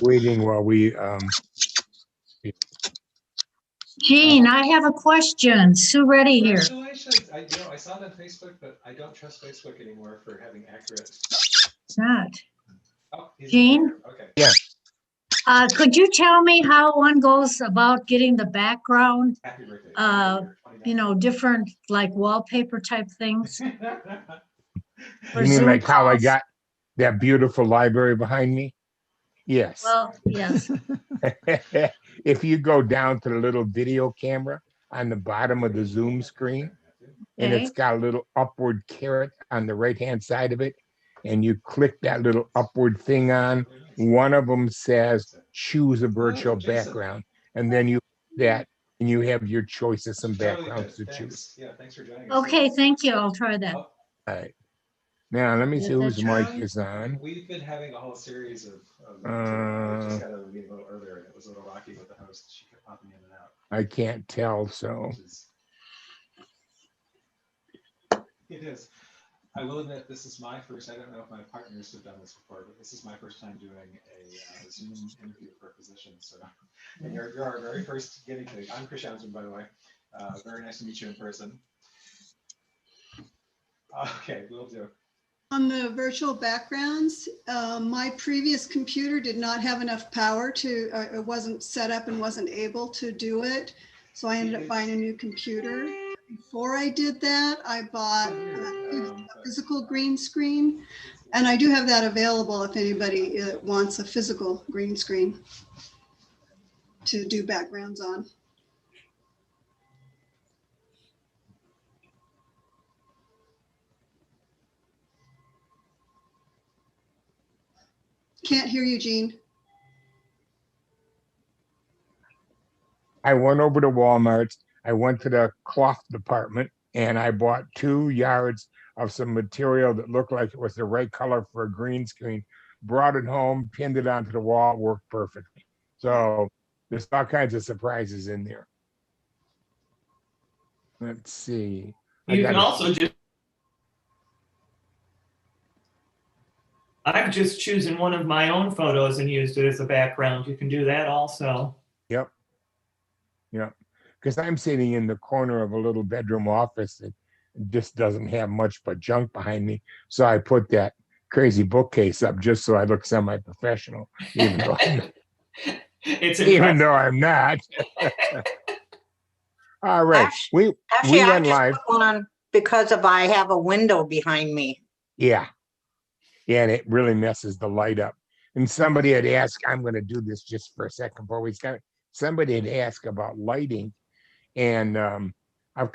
Waiting while we Gene, I have a question. Sue Reddy here. Congratulations. I saw it on Facebook, but I don't trust Facebook anymore for having accurate. It's not. Oh, he's Gene? there. Okay. Yeah. Could you tell me how one goes about getting the background, Happy birthday. different like wallpaper type things? For you mean Zoom like how I calls? got that beautiful library behind me? Yes. Well, yes. If you go down to the little video camera on the bottom of the Zoom screen, and it's got a little upward caret on the right-hand side of it, and you click that little upward thing on, one of them says, choose a virtual background. And then you that, and you have your choice of some backgrounds to choose. Yeah, thanks for joining us. Okay, thank you. I'll try that. All right. Now, let me see whose mic is on. We've been having a whole series of I just got out of the meeting a little earlier, and it was a little rocky with the host. She kept popping in and out. I can't tell, so. It is. I will admit, this is my first, I don't know if my partners have done this before, but this is my first time doing a Zoom interview for a position. So, and you're our very first guinea pig. I'm Chris Johnson, by the way. Very nice to meet you in person. Okay, we'll do. On the virtual backgrounds, my previous computer did not have enough power to, it wasn't set up and wasn't able to do it. So I ended up buying a new computer. Before I did that, I bought a physical green screen. And I do have that available if anybody wants a physical green screen to do backgrounds on. Can't hear you, Gene. I went over to Walmart. I went to the cloth department and I bought 2 yards of some material that looked like it was the right color for a green screen, brought it home, pinned it onto the wall, worked perfectly. So there's all kinds of surprises in there. Let's see. You can also just, I've just chosen one of my own photos and used it as a background. You can do that also. Yep. Yep. Because I'm sitting in the corner of a little bedroom office that just doesn't have much but junk behind me. So I put that crazy bookcase up just so I look semi-professional, even though I'm not. All right. We went live. Put one on because I have a window behind me. Yeah. Yeah, and it really messes the light up. And somebody had asked, I'm going to do this just for a second before we start. Somebody had asked about lighting, and I've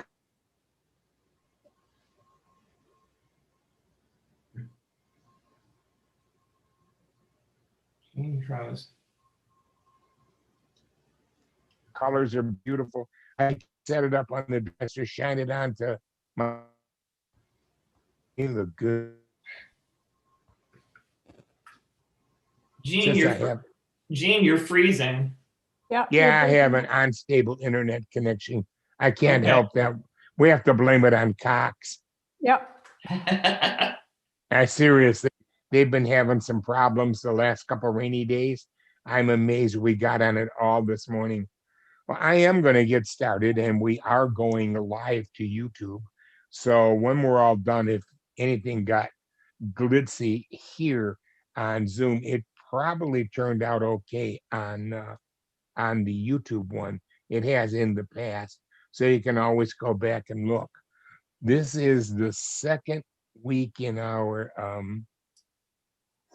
colors are beautiful. I set it up on the dresser, shine it onto my. You look good. Gene, you're freezing. Yeah, I have an unstable internet connection. I can't help that. We have to blame it on Cox. Yep. I seriously, they've been having some problems the last couple of rainy days. I'm amazed we got on it all this morning. Well, I am going to get started, and we are going live to YouTube. So when we're all done, if anything got glitzy here on Zoom, it probably turned out okay on the YouTube one. It has in the past, so you can always go back and look. This is the second week in our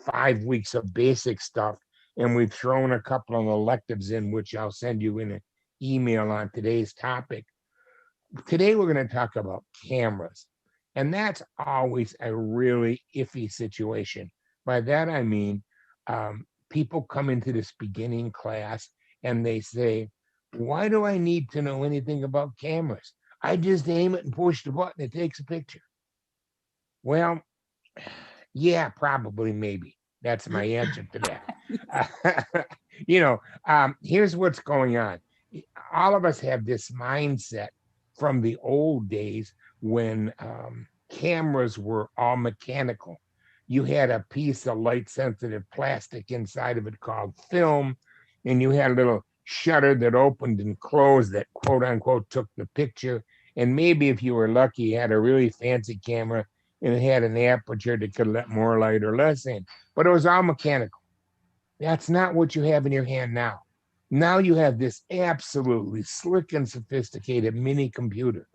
5 weeks of basic stuff, and we've thrown a couple of electives in, which I'll send you in an email on today's topic. Today we're going to talk about cameras, and that's always a really iffy situation. By that I mean people come into this beginning class and they say, why do I need to know anything about cameras? I just aim it and push the button, it takes a picture. Well, yeah, probably, maybe. That's my answer to that. Here's what's going on. All of us have this mindset from the old days when cameras were all mechanical. You had a piece of light sensitive plastic inside of it called film, and you had a little shutter that opened and closed that quote unquote took the picture. And maybe if you were lucky, you had a really fancy camera and it had an aperture that could let more light or less in, but it was all mechanical. That's not what you have in your hand now. Now you have this absolutely slick and sophisticated mini computer.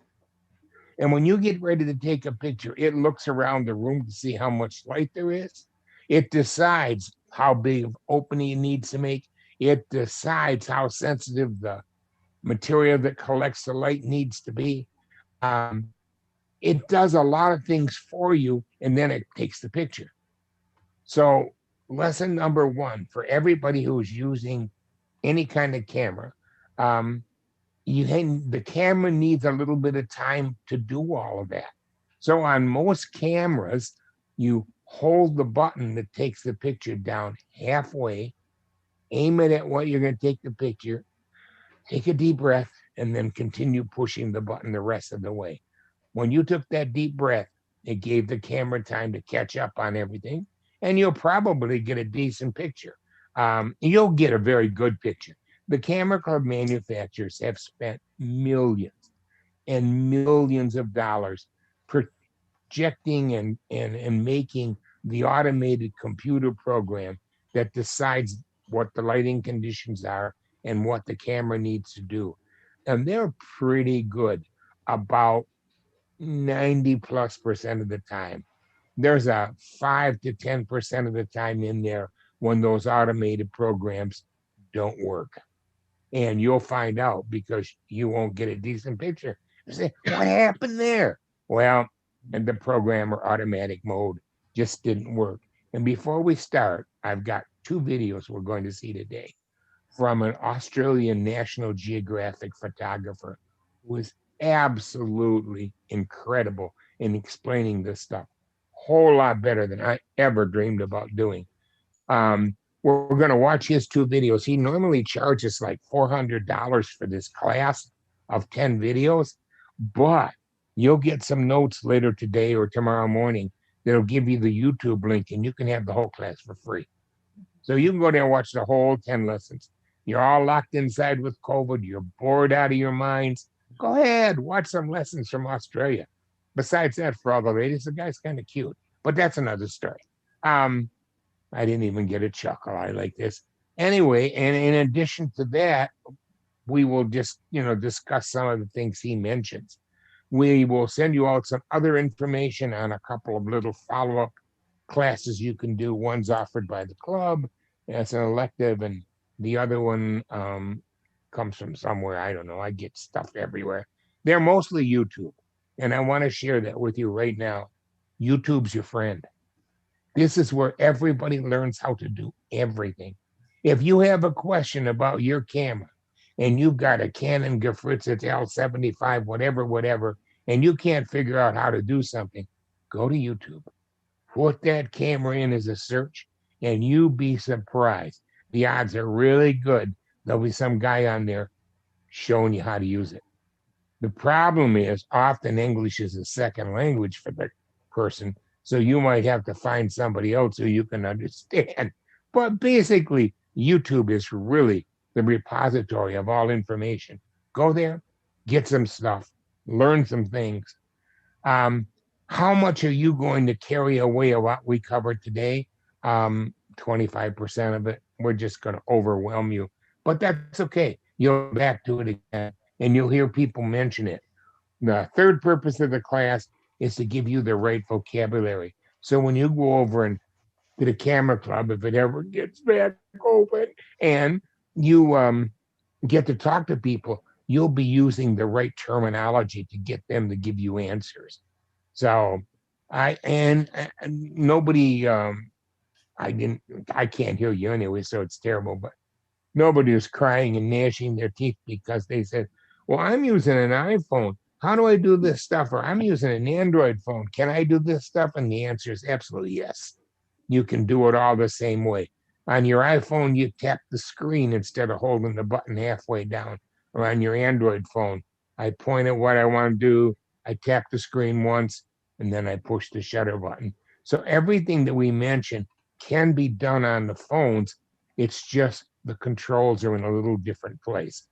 And when you get ready to take a picture, it looks around the room to see how much light there is. It decides how big of opening it needs to make. It decides how sensitive the material that collects the light needs to be. It does a lot of things for you, and then it takes the picture. So lesson number one for everybody who's using any kind of camera, the camera needs a little bit of time to do all of that. So on most cameras, you hold the button that takes the picture down halfway, aim it at what you're going to take the picture, take a deep breath, and then continue pushing the button the rest of the way. When you took that deep breath, it gave the camera time to catch up on everything, and you'll probably get a decent picture. You'll get a very good picture. The camera club manufacturers have spent millions and millions of dollars projecting and making the automated computer program that decides what the lighting conditions are and what the camera needs to do. And they're pretty good about 90+% of the time. There's a 5 to 10% of the time in there when those automated programs don't work. And you'll find out because you won't get a decent picture. You say, what happened there? Well, and the program or automatic mode just didn't work. And before we start, I've got 2 videos we're going to see today from an Australian National Geographic photographer who is absolutely incredible in explaining this stuff. Whole lot better than I ever dreamed about doing. We're going to watch his 2 videos. He normally charges like $400 for this class of 10 videos, but you'll get some notes later today or tomorrow morning that'll give you the YouTube link and you can have the whole class for free. So you can go there and watch the whole 10 lessons. You're all locked inside with COVID. You're bored out of your minds. Go ahead, watch some lessons from Australia. Besides that, for all the ladies, the guy's kind of cute, but that's another story. I didn't even get a chuckle. I like this. Anyway, and in addition to that, we will just, discuss some of the things he mentions. We will send you out some other information on a couple of little follow-up classes you can do. One's offered by the club as an elective, and the other one comes from somewhere. I don't know. I get stuff everywhere. They're mostly YouTube. And I want to share that with you right now. YouTube's your friend. This is where everybody learns how to do everything. If you have a question about your camera and you've got a Canon Gefritz L75, whatever, and you can't figure out how to do something, go to YouTube. Put that camera in as a search and you'll be surprised. The odds are really good. There'll be some guy on there showing you how to use it. The problem is often English is a second language for the person. So you might have to find somebody else who you can understand. But basically, YouTube is really the repository of all information. Go there, get some stuff, learn some things. How much are you going to carry away of what we covered today? 25% of it. We're just going to overwhelm you. But that's okay. You'll go back to it again, and you'll hear people mention it. The third purpose of the class is to give you the right vocabulary. So when you go over and to the camera club, if it ever gets back open, and you get to talk to people, you'll be using the right terminology to get them to give you answers. So nobody, I can't hear you anyway, so it's terrible, but nobody was crying and gnashing their teeth because they said, well, I'm using an iPhone. How do I do this stuff? Or I'm using an Android phone. Can I do this stuff? And the answer is absolutely yes. You can do it all the same way. On your iPhone, you tap the screen instead of holding the button halfway down. Or on your Android phone, I point at what I want to do. I tap the screen once, and then I push the shutter button. So everything that we mentioned can be done on the phones. It's just the controls are in a little different place.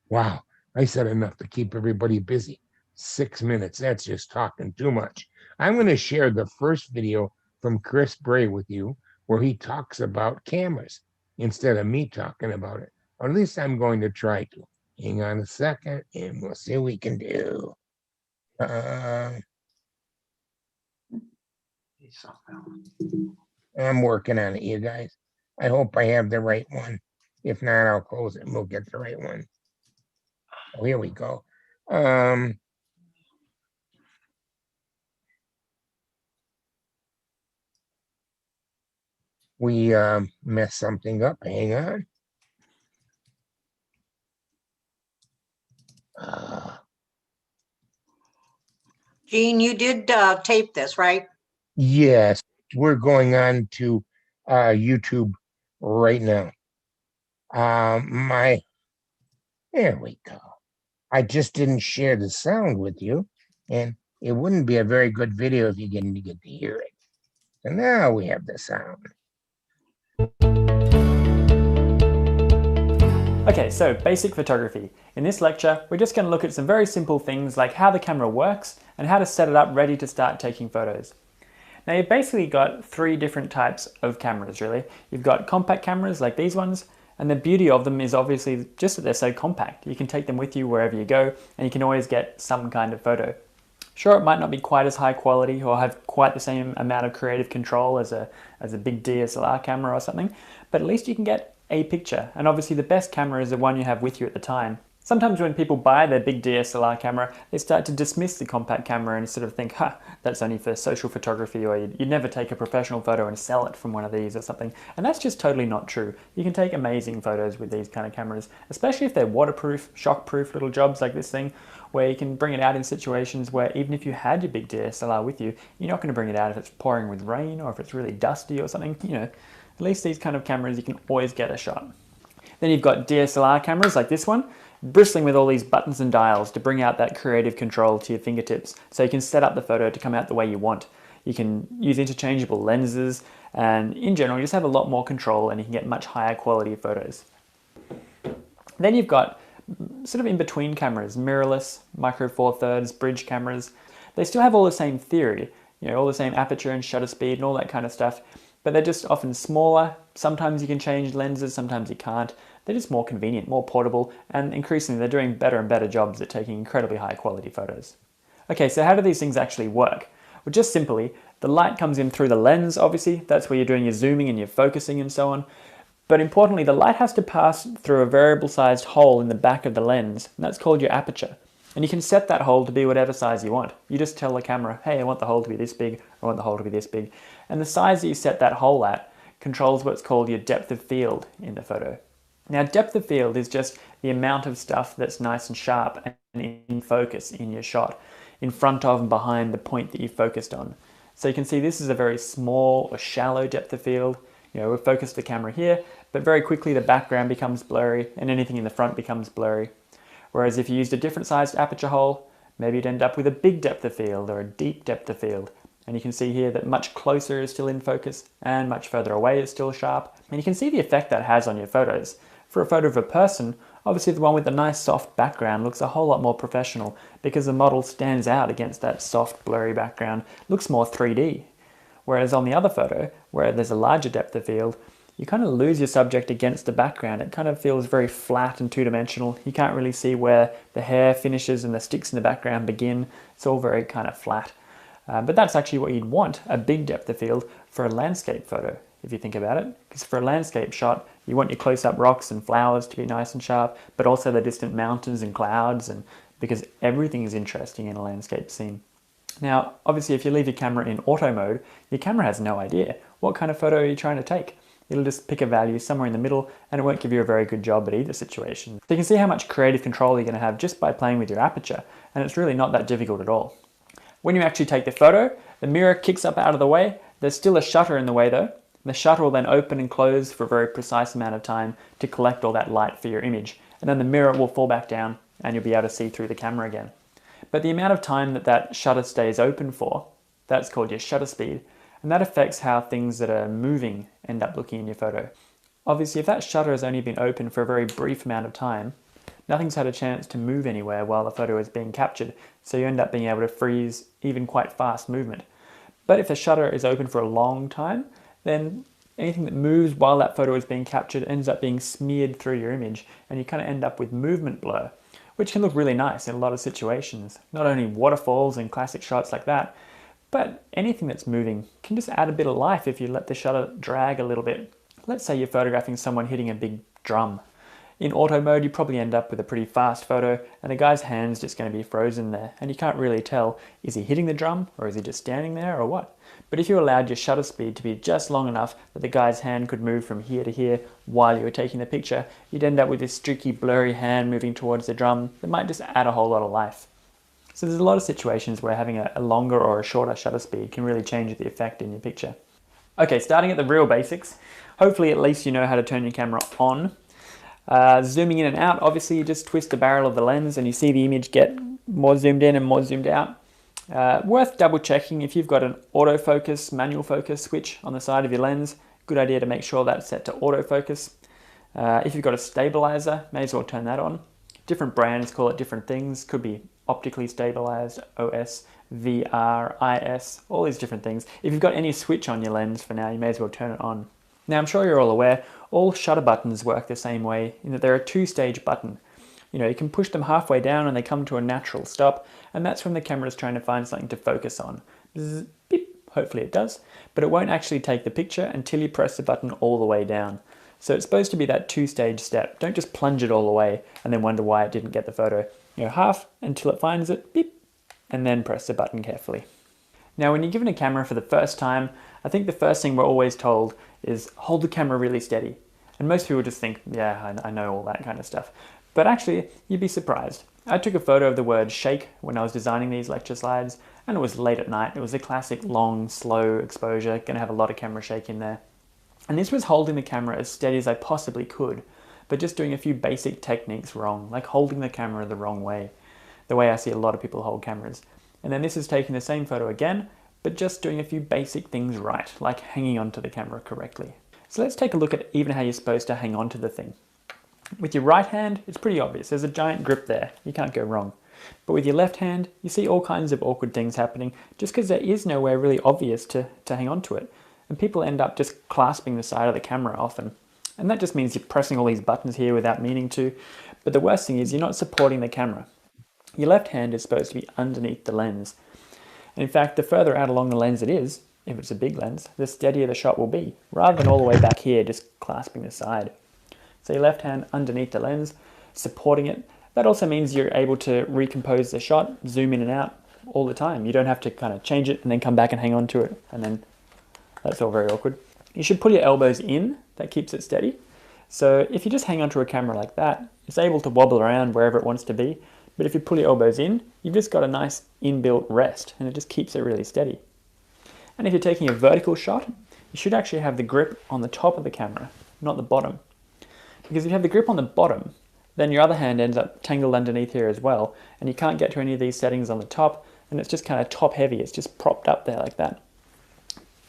Wow, I said enough to keep everybody busy. 6 minutes, that's just talking too much. I'm going to share the first video from Chris Bray with you where he talks about cameras instead of me talking about it. Or at least I'm going to try to. Hang on a second and we'll see what we can do. I'm working on it, you guys. I hope I have the right one. If not, I'll close it and we'll get the right one. Oh, here we go. We messed something up. Hang on. Gene, you did tape this, right? Yes, we're going on to YouTube right now. There we go. I just didn't share the sound with you, and it wouldn't be a very good video if you didn't get to hear it. So now we have the sound. Okay, so basic photography. In this lecture, we're just going to look at some very simple things like how the camera works and how to set it up ready to start taking photos. Now you've basically got three different types of cameras really. You've got compact cameras like these ones, and the beauty of them is obviously just that they're so compact. You can take them with you wherever you go and you can always get some kind of photo. Sure, it might not be quite as high quality or have quite the same amount of creative control as a big DSLR camera or something, but at least you can get a picture. And obviously the best camera is the one you have with you at the time. Sometimes when people buy their big DSLR camera, they start to dismiss the compact camera and sort of think, that's only for social photography, or you'd never take a professional photo and sell it from one of these or something. And that's just totally not true. You can take amazing photos with these kind of cameras, especially if they're waterproof, shockproof little jobs like this thing, where you can bring it out in situations where even if you had your big DSLR with you, you're not going to bring it out if it's pouring with rain or if it's really dusty or something. You know, at least these kind of cameras, you can always get a shot. Then you've got DSLR cameras like this one, bristling with all these buttons and dials to bring out that creative control to your fingertips. So you can set up the photo to come out the way you want. You can use interchangeable lenses, and in general, you just have a lot more control and you can get much higher quality photos. Then you've got sort of in between cameras, mirrorless, micro four thirds, bridge cameras. They still have all the same theory, you know, all the same aperture and shutter speed and all that kind of stuff, but they're just often smaller. Sometimes you can change lenses, sometimes you can't. They're just more convenient, more portable, and increasingly they're doing better and better jobs at taking incredibly high quality photos. Okay, so how do these things actually work? Well, just simply, the light comes in through the lens, obviously. That's where you're doing your zooming and your focusing and so on. But importantly, the light has to pass through a variable sized hole in the back of the lens, and that's called your aperture. And you can set that hole to be whatever size you want. You just tell the camera, hey, I want the hole to be this big, I want the hole to be this big. And the size that you set that hole at controls what's called your depth of field in the photo. Now, depth of field is just the amount of stuff that's nice and sharp and in focus in your shot, in front of and behind the point that you focused on. So you can see this is a very small or shallow depth of field. You know, we've focused the camera here, but very quickly the background becomes blurry and anything in the front becomes blurry. Whereas if you used a different sized aperture hole, maybe you'd end up with a big depth of field or a deep depth of field. And you can see here that much closer is still in focus and much further away is still sharp. And you can see the effect that has on your photos. For a photo of a person, obviously the one with the nice soft background looks a whole lot more professional because the model stands out against that soft blurry background, looks more 3D. Whereas on the other photo, where there's a larger depth of field, you kind of lose your subject against the background. It kind of feels very flat and two-dimensional. You can't really see where the hair finishes and the sticks in the background begin. It's all very kind of flat. But that's actually what you'd want, a big depth of field for a landscape photo, if you think about it. Because for a landscape shot, you want your close-up rocks and flowers to be nice and sharp, but also the distant mountains and clouds, and because everything is interesting in a landscape scene. Now, obviously, if you leave your camera in auto mode, your camera has no idea what kind of photo are you trying to take. It'll just pick a value somewhere in the middle and it won't give you a very good job at either situation. So you can see how much creative control you're going to have just by playing with your aperture, and it's really not that difficult at all. When you actually take the photo, the mirror kicks up out of the way. There's still a shutter in the way though. The shutter will then open and close for a very precise amount of time to collect all that light for your image. And then the mirror will fall back down and you'll be able to see through the camera again. But the amount of time that that shutter stays open for, that's called your shutter speed, and that affects how things that are moving end up looking in your photo. Obviously, if that shutter has only been open for a very brief amount of time, nothing's had a chance to move anywhere while the photo is being captured, so you end up being able to freeze even quite fast movement. But if the shutter is open for a long time, then anything that moves while that photo is being captured ends up being smeared through your image, and you kind of end up with movement blur, which can look really nice in a lot of situations. Not only waterfalls and classic shots like that, but anything that's moving can just add a bit of life if you let the shutter drag a little bit. Let's say you're photographing someone hitting a big drum. In auto mode, you probably end up with a pretty fast photo, and the guy's hand's just going to be frozen there, and you can't really tell, is he hitting the drum, or is he just standing there, or what? But if you allowed your shutter speed to be just long enough that the guy's hand could move from here to here while you were taking the picture, you'd end up with this streaky, blurry hand moving towards the drum that might just add a whole lot of life. So there's a lot of situations where having a longer or a shorter shutter speed can really change the effect in your picture. Okay, starting at the real basics, hopefully at least you know how to turn your camera on. Zooming in and out, obviously you just twist the barrel of the lens and you see the image get more zoomed in and more zoomed out. Worth double checking if you've got an autofocus, manual focus switch on the side of your lens. Good idea to make sure that's set to autofocus. If you've got a stabilizer, may as well turn that on. Different brands call it different things. Could be optically stabilized, OS, VR, IS, all these different things. If you've got any switch on your lens for now, you may as well turn it on. Now I'm sure you're all aware, all shutter buttons work the same way in that they're a two-stage button. You know, you can push them halfway down and they come to a natural stop, and that's when the camera is trying to find something to focus on. Zzz, beep, hopefully it does, but it won't actually take the picture until you press the button all the way down. So it's supposed to be that two-stage step. Don't just plunge it all the way and then wonder why it didn't get the photo. You know, half until it finds it, beep, and then press the button carefully. Now when you're given a camera for the first time, I think the first thing we're always told is hold the camera really steady. And most people just think, yeah, I know all that kind of stuff. But actually, you'd be surprised. I took a photo of the word shake when I was designing these lecture slides, and it was late at night. It was a classic long, slow exposure, gonna have a lot of camera shake in there. And this was holding the camera as steady as I possibly could, but just doing a few basic techniques wrong, like holding the camera the wrong way, the way I see a lot of people hold cameras. And then this is taking the same photo again, but just doing a few basic things right, like hanging onto the camera correctly. So let's take a look at even how you're supposed to hang onto the thing. With your right hand, it's pretty obvious. There's a giant grip there. You can't go wrong. But with your left hand, you see all kinds of awkward things happening just because there is nowhere really obvious to hang onto it. And people end up just clasping the side of the camera often. And that just means you're pressing all these buttons here without meaning to. But the worst thing is you're not supporting the camera. Your left hand is supposed to be underneath the lens. And in fact, the further out along the lens it is, if it's a big lens, the steadier the shot will be, rather than all the way back here just clasping the side. So your left hand underneath the lens, supporting it. That also means you're able to recompose the shot, zoom in and out all the time. You don't have to kind of change it and then come back and hang on to it, and then that's all very awkward. You should pull your elbows in, that keeps it steady. So if you just hang onto a camera like that, it's able to wobble around wherever it wants to be. But if you pull your elbows in, you've just got a nice inbuilt rest, and it just keeps it really steady. And if you're taking a vertical shot, you should actually have the grip on the top of the camera, not the bottom. Because if you have the grip on the bottom, then your other hand ends up tangled underneath here as well, and you can't get to any of these settings on the top, and it's just kind of top heavy, it's just propped up there like that.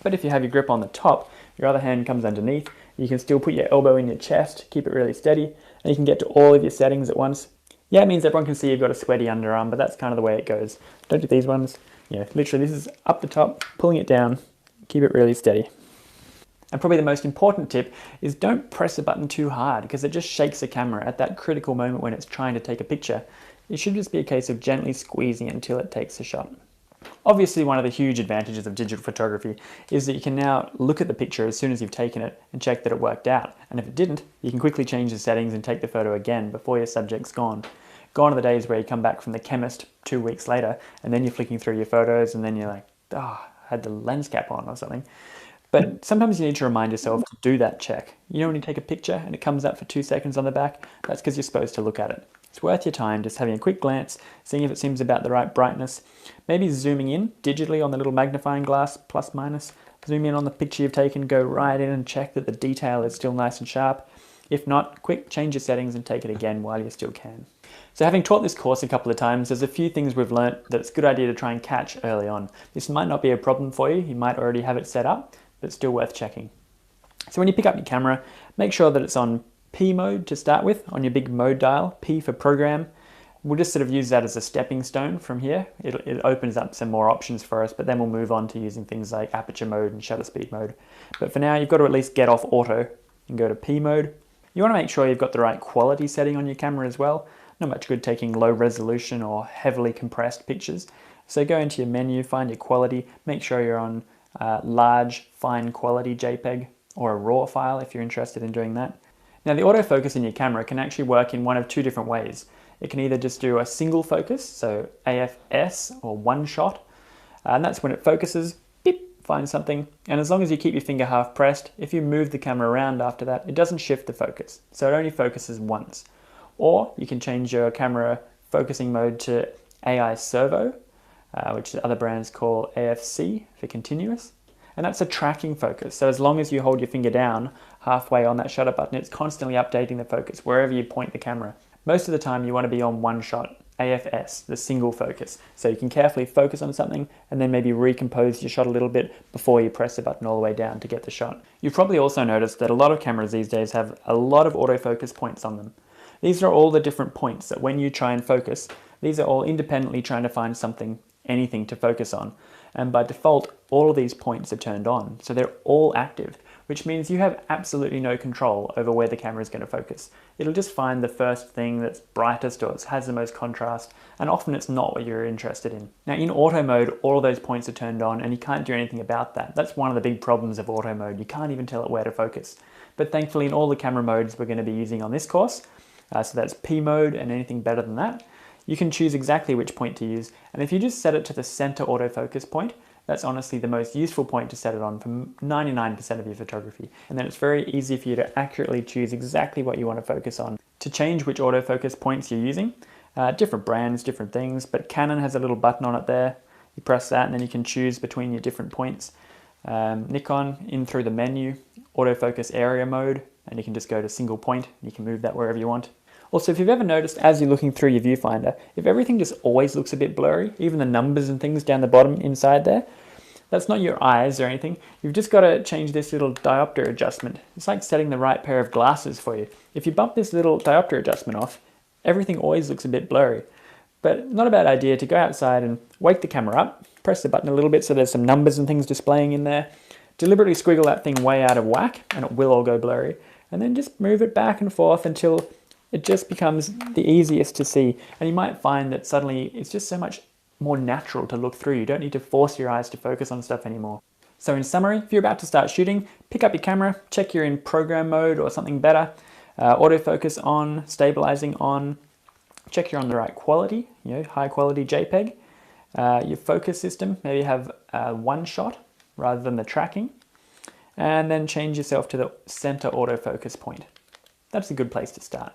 But if you have your grip on the top, your other hand comes underneath, you can still put your elbow in your chest, keep it really steady, and you can get to all of your settings at once. Yeah, it means everyone can see you've got a sweaty underarm, but that's kind of the way it goes. Don't do these ones. You know, literally this is up the top, pulling it down, keep it really steady. And probably the most important tip is don't press the button too hard because it just shakes the camera at that critical moment when it's trying to take a picture. It should just be a case of gently squeezing it until it takes a shot. Obviously, one of the huge advantages of digital photography is that you can now look at the picture as soon as you've taken it and check that it worked out. And if it didn't, you can quickly change the settings and take the photo again before your subject's gone. Gone are the days where you come back from the chemist 2 weeks later and then you're flicking through your photos and then you're like, oh, I had the lens cap on or something. But sometimes you need to remind yourself to do that check. You know when you take a picture and it comes up for 2 seconds on the back? That's because you're supposed to look at it. It's worth your time just having a quick glance, seeing if it seems about the right brightness, maybe zooming in digitally on the little magnifying glass, plus minus, zoom in on the picture you've taken, go right in and check that the detail is still nice and sharp. If not, quick, change your settings and take it again while you still can. So having taught this course a couple of times, there's a few things we've learnt that it's a good idea to try and catch early on. This might not be a problem for you, you might already have it set up, but still worth checking. So when you pick up your camera, make sure that it's on P mode to start with, on your big mode dial, P for program. We'll just sort of use that as a stepping stone from here. It opens up some more options for us, but then we'll move on to using things like aperture mode and shutter speed mode. But for now, you've got to at least get off auto and go to P mode. You want to make sure you've got the right quality setting on your camera as well. Not much good taking low resolution or heavily compressed pictures. So go into your menu, find your quality, make sure you're on large, fine quality JPEG or a RAW file if you're interested in doing that. Now the autofocus in your camera can actually work in one of two different ways. It can either just do a single focus, so AFS or one shot, and that's when it focuses, beep, finds something, and as long as you keep your finger half pressed, if you move the camera around after that, it doesn't shift the focus, so it only focuses once. Or you can change your camera focusing mode to AI Servo, which other brands call AFC for continuous. And that's a tracking focus. So as long as you hold your finger down halfway on that shutter button, it's constantly updating the focus wherever you point the camera. Most of the time you want to be on one shot, AFS, the single focus. So you can carefully focus on something and then maybe recompose your shot a little bit before you press the button all the way down to get the shot. You've probably also noticed that a lot of cameras these days have a lot of autofocus points on them. These are all the different points that when you try and focus, these are all independently trying to find something, anything to focus on. And by default, all of these points are turned on. So they're all active, which means you have absolutely no control over where the camera is going to focus. It'll just find the first thing that's brightest or has the most contrast, and often it's not what you're interested in. Now in auto mode, all of those points are turned on and you can't do anything about that. That's one of the big problems of auto mode. You can't even tell it where to focus. But thankfully in all the camera modes we're going to be using on this course, so that's P mode and anything better than that, you can choose exactly which point to use. And if you just set it to the center autofocus point, that's honestly the most useful point to set it on for 99% of your photography. And then it's very easy for you to accurately choose exactly what you want to focus on. To change which autofocus points you're using, different brands, different things, but Canon has a little button on it there. You press that and then you can choose between your different points. Nikon, in through the menu, autofocus area mode, and you can just go to single point. You can move that wherever you want. Also, if you've ever noticed as you're looking through your viewfinder, if everything just always looks a bit blurry, even the numbers and things down the bottom inside there, that's not your eyes or anything. You've just got to change this little diopter adjustment. It's like setting the right pair of glasses for you. If you bump this little diopter adjustment off, everything always looks a bit blurry. But not a bad idea to go outside and wake the camera up, press the button a little bit so there's some numbers and things displaying in there, deliberately squiggle that thing way out of whack and it will all go blurry, and then just move it back and forth until it just becomes the easiest to see. And you might find that suddenly it's just so much more natural to look through. You don't need to force your eyes to focus on stuff anymore. So in summary, if you're about to start shooting, pick up your camera, check you're in program mode or something better, autofocus on, stabilizing on, check you're on the right quality, high quality JPEG, your focus system, maybe have one shot rather than the tracking, and then change yourself to the center autofocus point. That's a good place to start.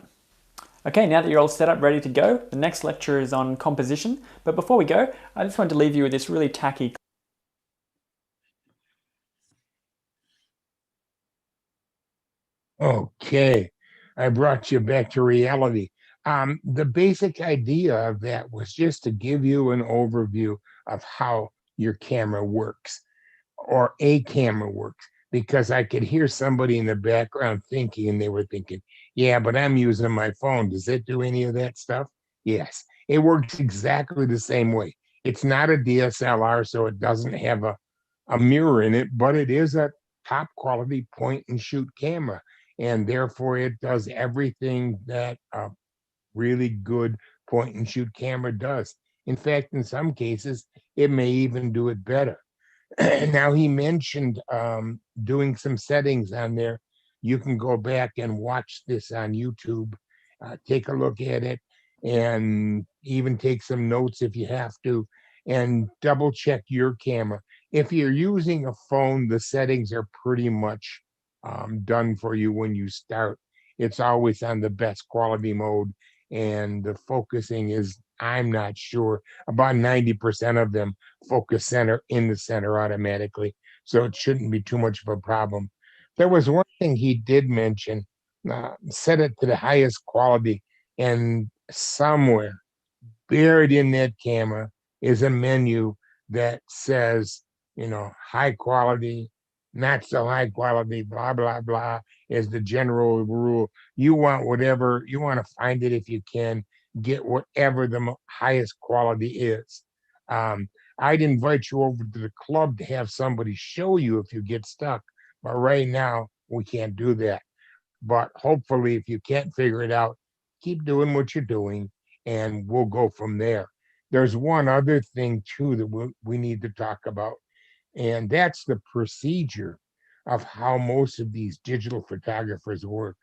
Okay, now that you're all set up, ready to go, the next lecture is on composition. But before we go, I just wanted to leave you with this really tacky. Okay, I brought you back to reality. The basic idea of that was just to give you an overview of how your camera works, or a camera works, because I could hear somebody in the background thinking, and they were thinking, yeah, but I'm using my phone. Does it do any of that stuff? Yes, it works exactly the same way. It's not a DSLR, so it doesn't have a mirror in it, but it is a top quality point and shoot camera. And therefore it does everything that a really good point and shoot camera does. In fact, in some cases, it may even do it better. Now he mentioned doing some settings on there. You can go back and watch this on YouTube, take a look at it, and even take some notes if you have to, and double check your camera. If you're using a phone, the settings are pretty much done for you when you start. It's always on the best quality mode, and the focusing is, I'm not sure, about 90% of them focus center in the center automatically, so it shouldn't be too much of a problem. There was one thing he did mention, set it to the highest quality, and somewhere buried in that camera is a menu that says, high quality, not so high quality, blah, blah, blah, is the general rule. You want whatever, you want to find it if you can, get whatever the highest quality is. I'd invite you over to the club to have somebody show you if you get stuck. But right now, we can't do that. But hopefully, if you can't figure it out, keep doing what you're doing and we'll go from there. There's one other thing, too, that we need to talk about, and that's the procedure of how most of these digital photographers work.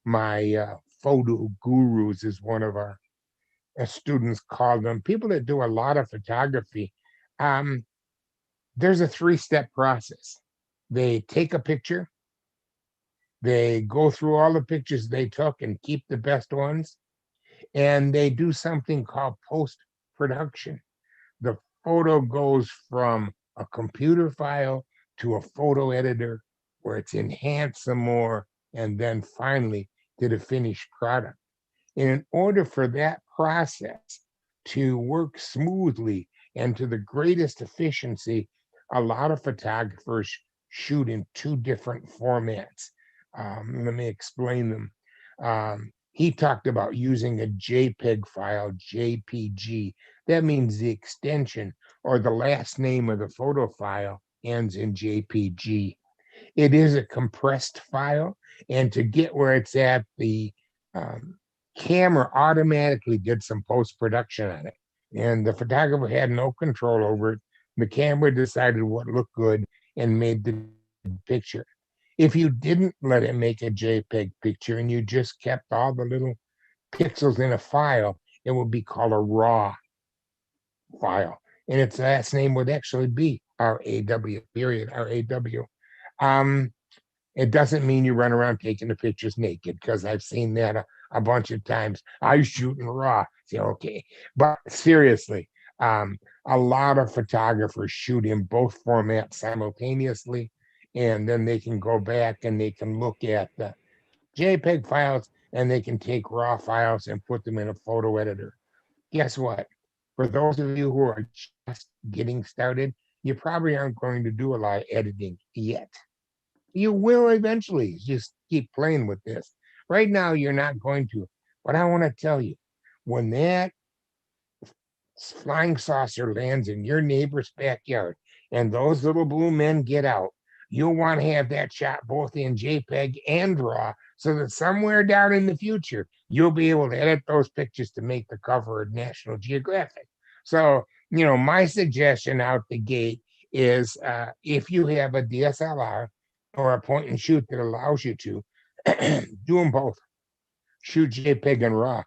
My photo gurus is one of our students called them. People that do a lot of photography, um, there's a 3-step process. They take a picture, they go through all the pictures they took and keep the best ones, and they do something called post production. The photo goes from a computer file to a photo editor where it's enhanced some more, and then finally to the finished product. And in order for that process to work smoothly and to the greatest efficiency, a lot of photographers shoot in 2 different formats. Let me explain them. He talked about using a JPEG file, JPG. That means the extension or the last name of the photo file ends in JPG. It is a compressed file, and to get where it's at, the camera automatically did some post-production on it, and the photographer had no control over it. The camera decided what looked good and made the picture. If you didn't let it make a JPEG picture and you just kept all the little pixels in a file, it would be called a RAW file. And its last name would actually be RAW, period, RAW. It doesn't mean you run around taking the pictures naked, because I've seen that a bunch of times. I shoot in RAW. Say, okay. But seriously, a lot of photographers shoot in both formats simultaneously, and then they can go back and they can look at the JPEG files and they can take RAW files and put them in a photo editor. Guess what? For those of you who are just getting started, you probably aren't going to do a lot of editing yet. You will eventually. Just keep playing with this. Right now, you're not going to. But I want to tell you, when that flying saucer lands in your neighbor's backyard and those little blue men get out, you'll want to have that shot both in JPEG and RAW, so that somewhere down in the future, you'll be able to edit those pictures to make the cover of National Geographic. So, my suggestion out the gate is, if you have a DSLR or a point and shoot that allows you to, do them both. Shoot JPEG and RAW.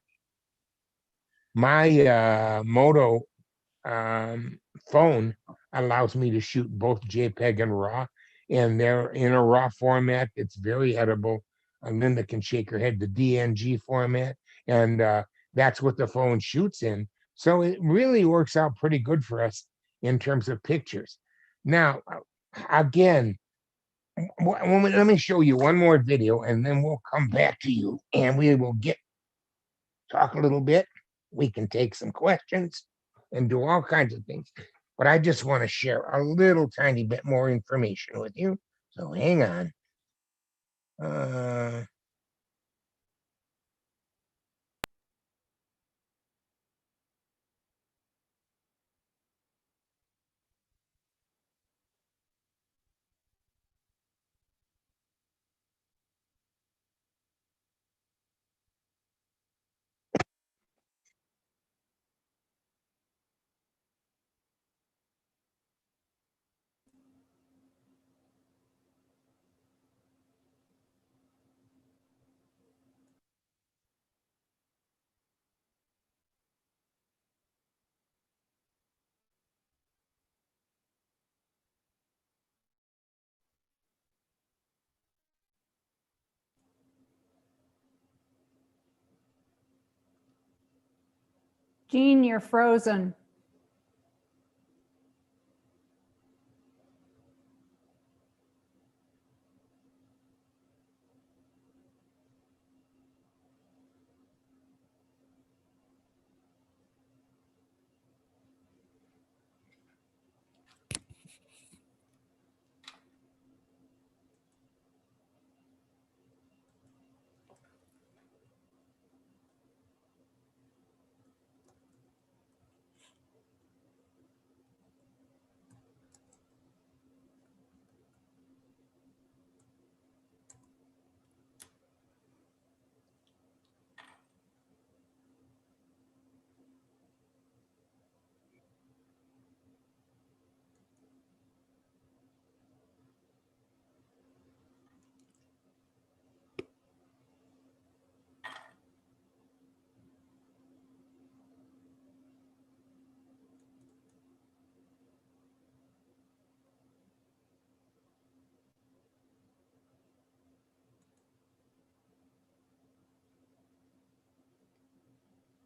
My Moto phone allows me to shoot both JPEG and RAW, and they're in a RAW format. It's very edible. And Linda can shake her head, the DNG format, and that's what the phone shoots in. So it really works out pretty good for us in terms of pictures. Now, again, let me show you one more video, and then we'll come back to you and we will talk a little bit. We can take some questions and do all kinds of things. But I just want to share a little tiny bit more information with you. So hang on. Jean, you're frozen.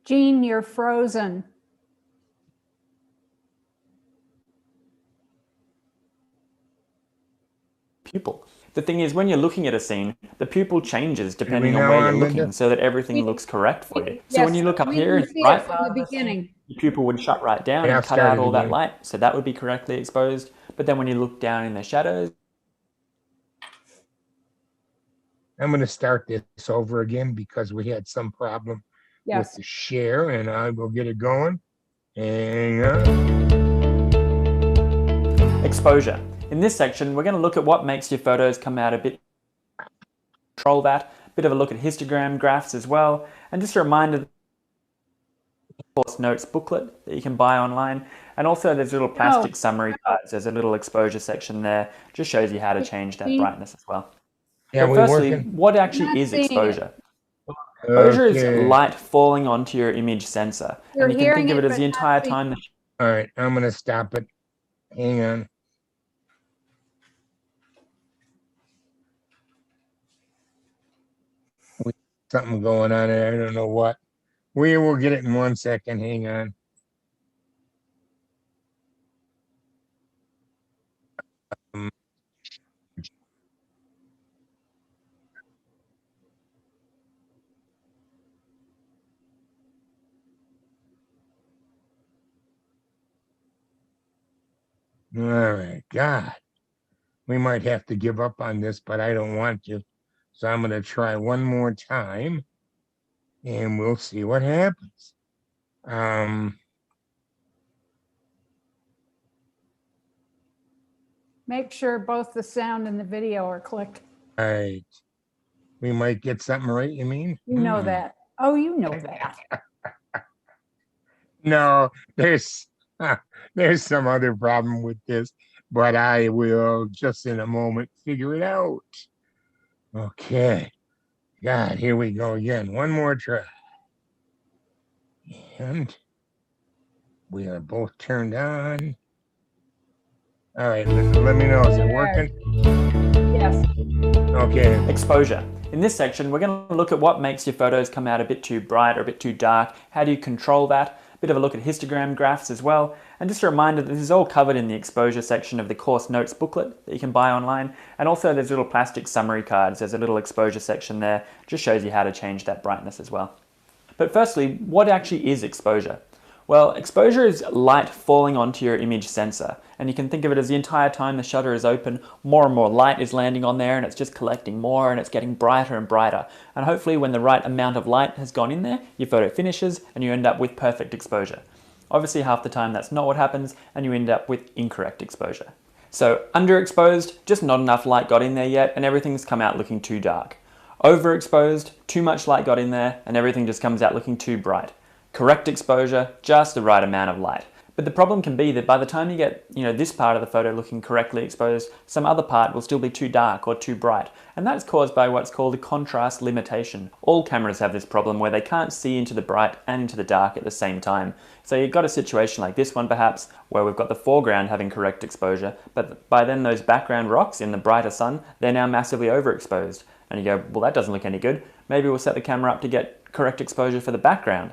Jean, you're frozen. Pupil. The thing is, when you're looking at a scene, the pupil changes depending we on know where you're on, looking Linda? so that everything looks correct for you. So when Yes, you look up we here can in see right it from part the of the scene, beginning. your pupil would shut right down Yeah, and I've cut out started all that again. light. So that would be correctly exposed. But then when you look down in the shadows, I'm gonna start this over again because we had some problem with Yes. the share, and I will get it going. Hang on. exposure. In this section, we're going to look at what makes your photos come out a bit, control that, a bit of a look at histogram graphs as well, and just a reminder of the course notes booklet that you can buy online. And also there's little plastic summary cards. There's a little exposure section there, just shows you how to change that brightness as well. Yeah, But we firstly, working? what actually Not is seeing it. exposure? Exposure is Okay. light falling onto your image sensor. You're And you can hearing think of it, it as but the not entire seeing time the All right, I'm gonna stop it. Hang on. Something going on there. I don't know what. We will get it in 1 second. Hang on. All right, God. We might have to give up on this, but I don't want to. So I'm gonna try one more time and we'll see what happens. Make sure both the sound and the video are clicked. All right. We might get something right, you mean? You know that. Oh, you know that. No, there's some other problem with this, but I will just in a moment figure it out. Okay. God, here we go again. One more try. And we are both turned on. All right, let me know. Is it working? Yes. Okay. exposure. In this section, we're going to look at what makes your photos come out a bit too bright or a bit too dark. How do you control that? A bit of a look at histogram graphs as well. And just a reminder that this is all covered in the exposure section of the course notes booklet that you can buy online. And also there's little plastic summary cards. There's a little exposure section there. Just shows you how to change that brightness as well. But firstly, what actually is exposure? Well, exposure is light falling onto your image sensor, and you can think of it as the entire time the shutter is open, more and more light is landing on there, and it's just collecting more, and it's getting brighter and brighter. And hopefully when the right amount of light has gone in there, your photo finishes and you end up with perfect exposure. Obviously half the time that's not what happens, and you end up with incorrect exposure. So underexposed, just not enough light got in there yet, and everything's come out looking too dark. Overexposed, too much light got in there, and everything just comes out looking too bright. Correct exposure, just the right amount of light. But the problem can be that by the time you get, this part of the photo looking correctly exposed, some other part will still be too dark or too bright. And that's caused by what's called a contrast limitation. All cameras have this problem where they can't see into the bright and into the dark at the same time. So you've got a situation like this one perhaps, where we've got the foreground having correct exposure, but by then those background rocks in the brighter sun, they're now massively overexposed. And you go, well, that doesn't look any good. Maybe we'll set the camera up to get correct exposure for the background.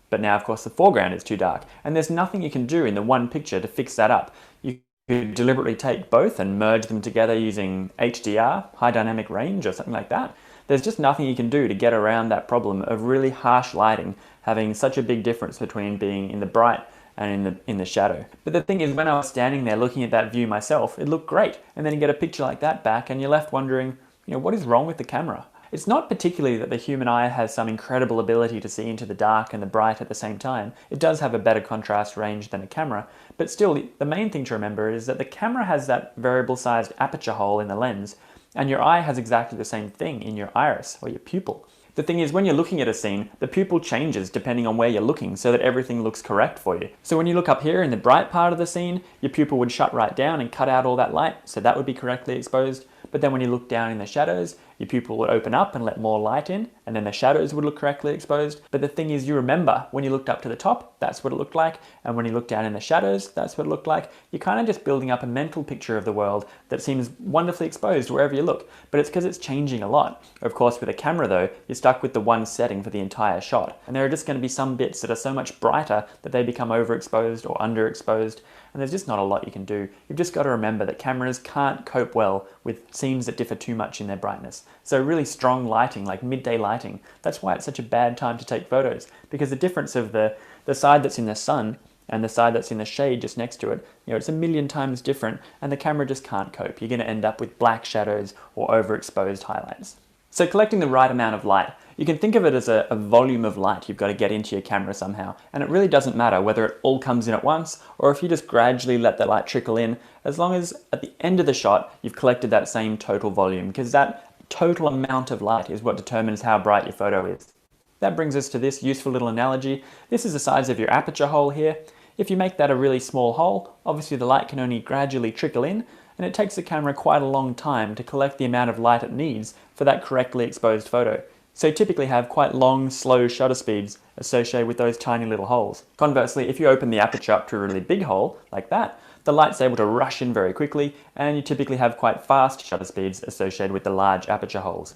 But now, of course, the foreground is too dark, and there's nothing you can do in the one picture to fix that up. You could deliberately take both and merge them together using HDR, high dynamic range, or something like that. There's just nothing you can do to get around that problem of really harsh lighting having such a big difference between being in the bright and in the shadow. But the thing is, when I was standing there looking at that view myself, it looked great. And then you get a picture like that back, and you're left wondering, what is wrong with the camera? It's not particularly that the human eye has some incredible ability to see into the dark and the bright at the same time. It does have a better contrast range than a camera, but still the main thing to remember is that the camera has that variable sized aperture hole in the lens, and your eye has exactly the same thing in your iris or your pupil. The thing is, when you're looking at a scene, the pupil changes depending on where you're looking so that everything looks correct for you. So when you look up here in the bright part of the scene, your pupil would shut right down and cut out all that light, so that would be correctly exposed. but then when you look down in the shadows, your pupil would open up and let more light in, and then the shadows would look correctly exposed. But the thing is, you remember when you looked up to the top, that's what it looked like, and when you look down in the shadows, that's what it looked like. You're kind of just building up a mental picture of the world that seems wonderfully exposed wherever you look, but it's because it's changing a lot. Of course, with a camera though, you're stuck with the one setting for the entire shot, and there are just going to be some bits that are so much brighter that they become overexposed or underexposed, and there's just not a lot you can do. You've just got to remember that cameras can't cope well with scenes that differ too much in their brightness. So really strong lighting, like midday lighting, that's why it's such a bad time to take photos, because the difference of the side that's in the sun and the side that's in the shade just next to it, it's a million times different, and the camera just can't cope. You're going to end up with black shadows or overexposed highlights. So collecting the right amount of light, you can think of it as a volume of light you've got to get into your camera somehow, and it really doesn't matter whether it all comes in at once or if you just gradually let the light trickle in, as long as at the end of the shot you've collected that same total volume, because that total amount of light is what determines how bright your photo is. That brings us to this useful little analogy. This is the size of your aperture hole here. If you make that a really small hole, obviously the light can only gradually trickle in, and it takes the camera quite a long time to collect the amount of light it needs for that correctly exposed photo. So you typically have quite long, slow shutter speeds associated with those tiny little holes. Conversely, if you open the aperture up to a really big hole, like that, the light's able to rush in very quickly, and you typically have quite fast shutter speeds associated with the large aperture holes.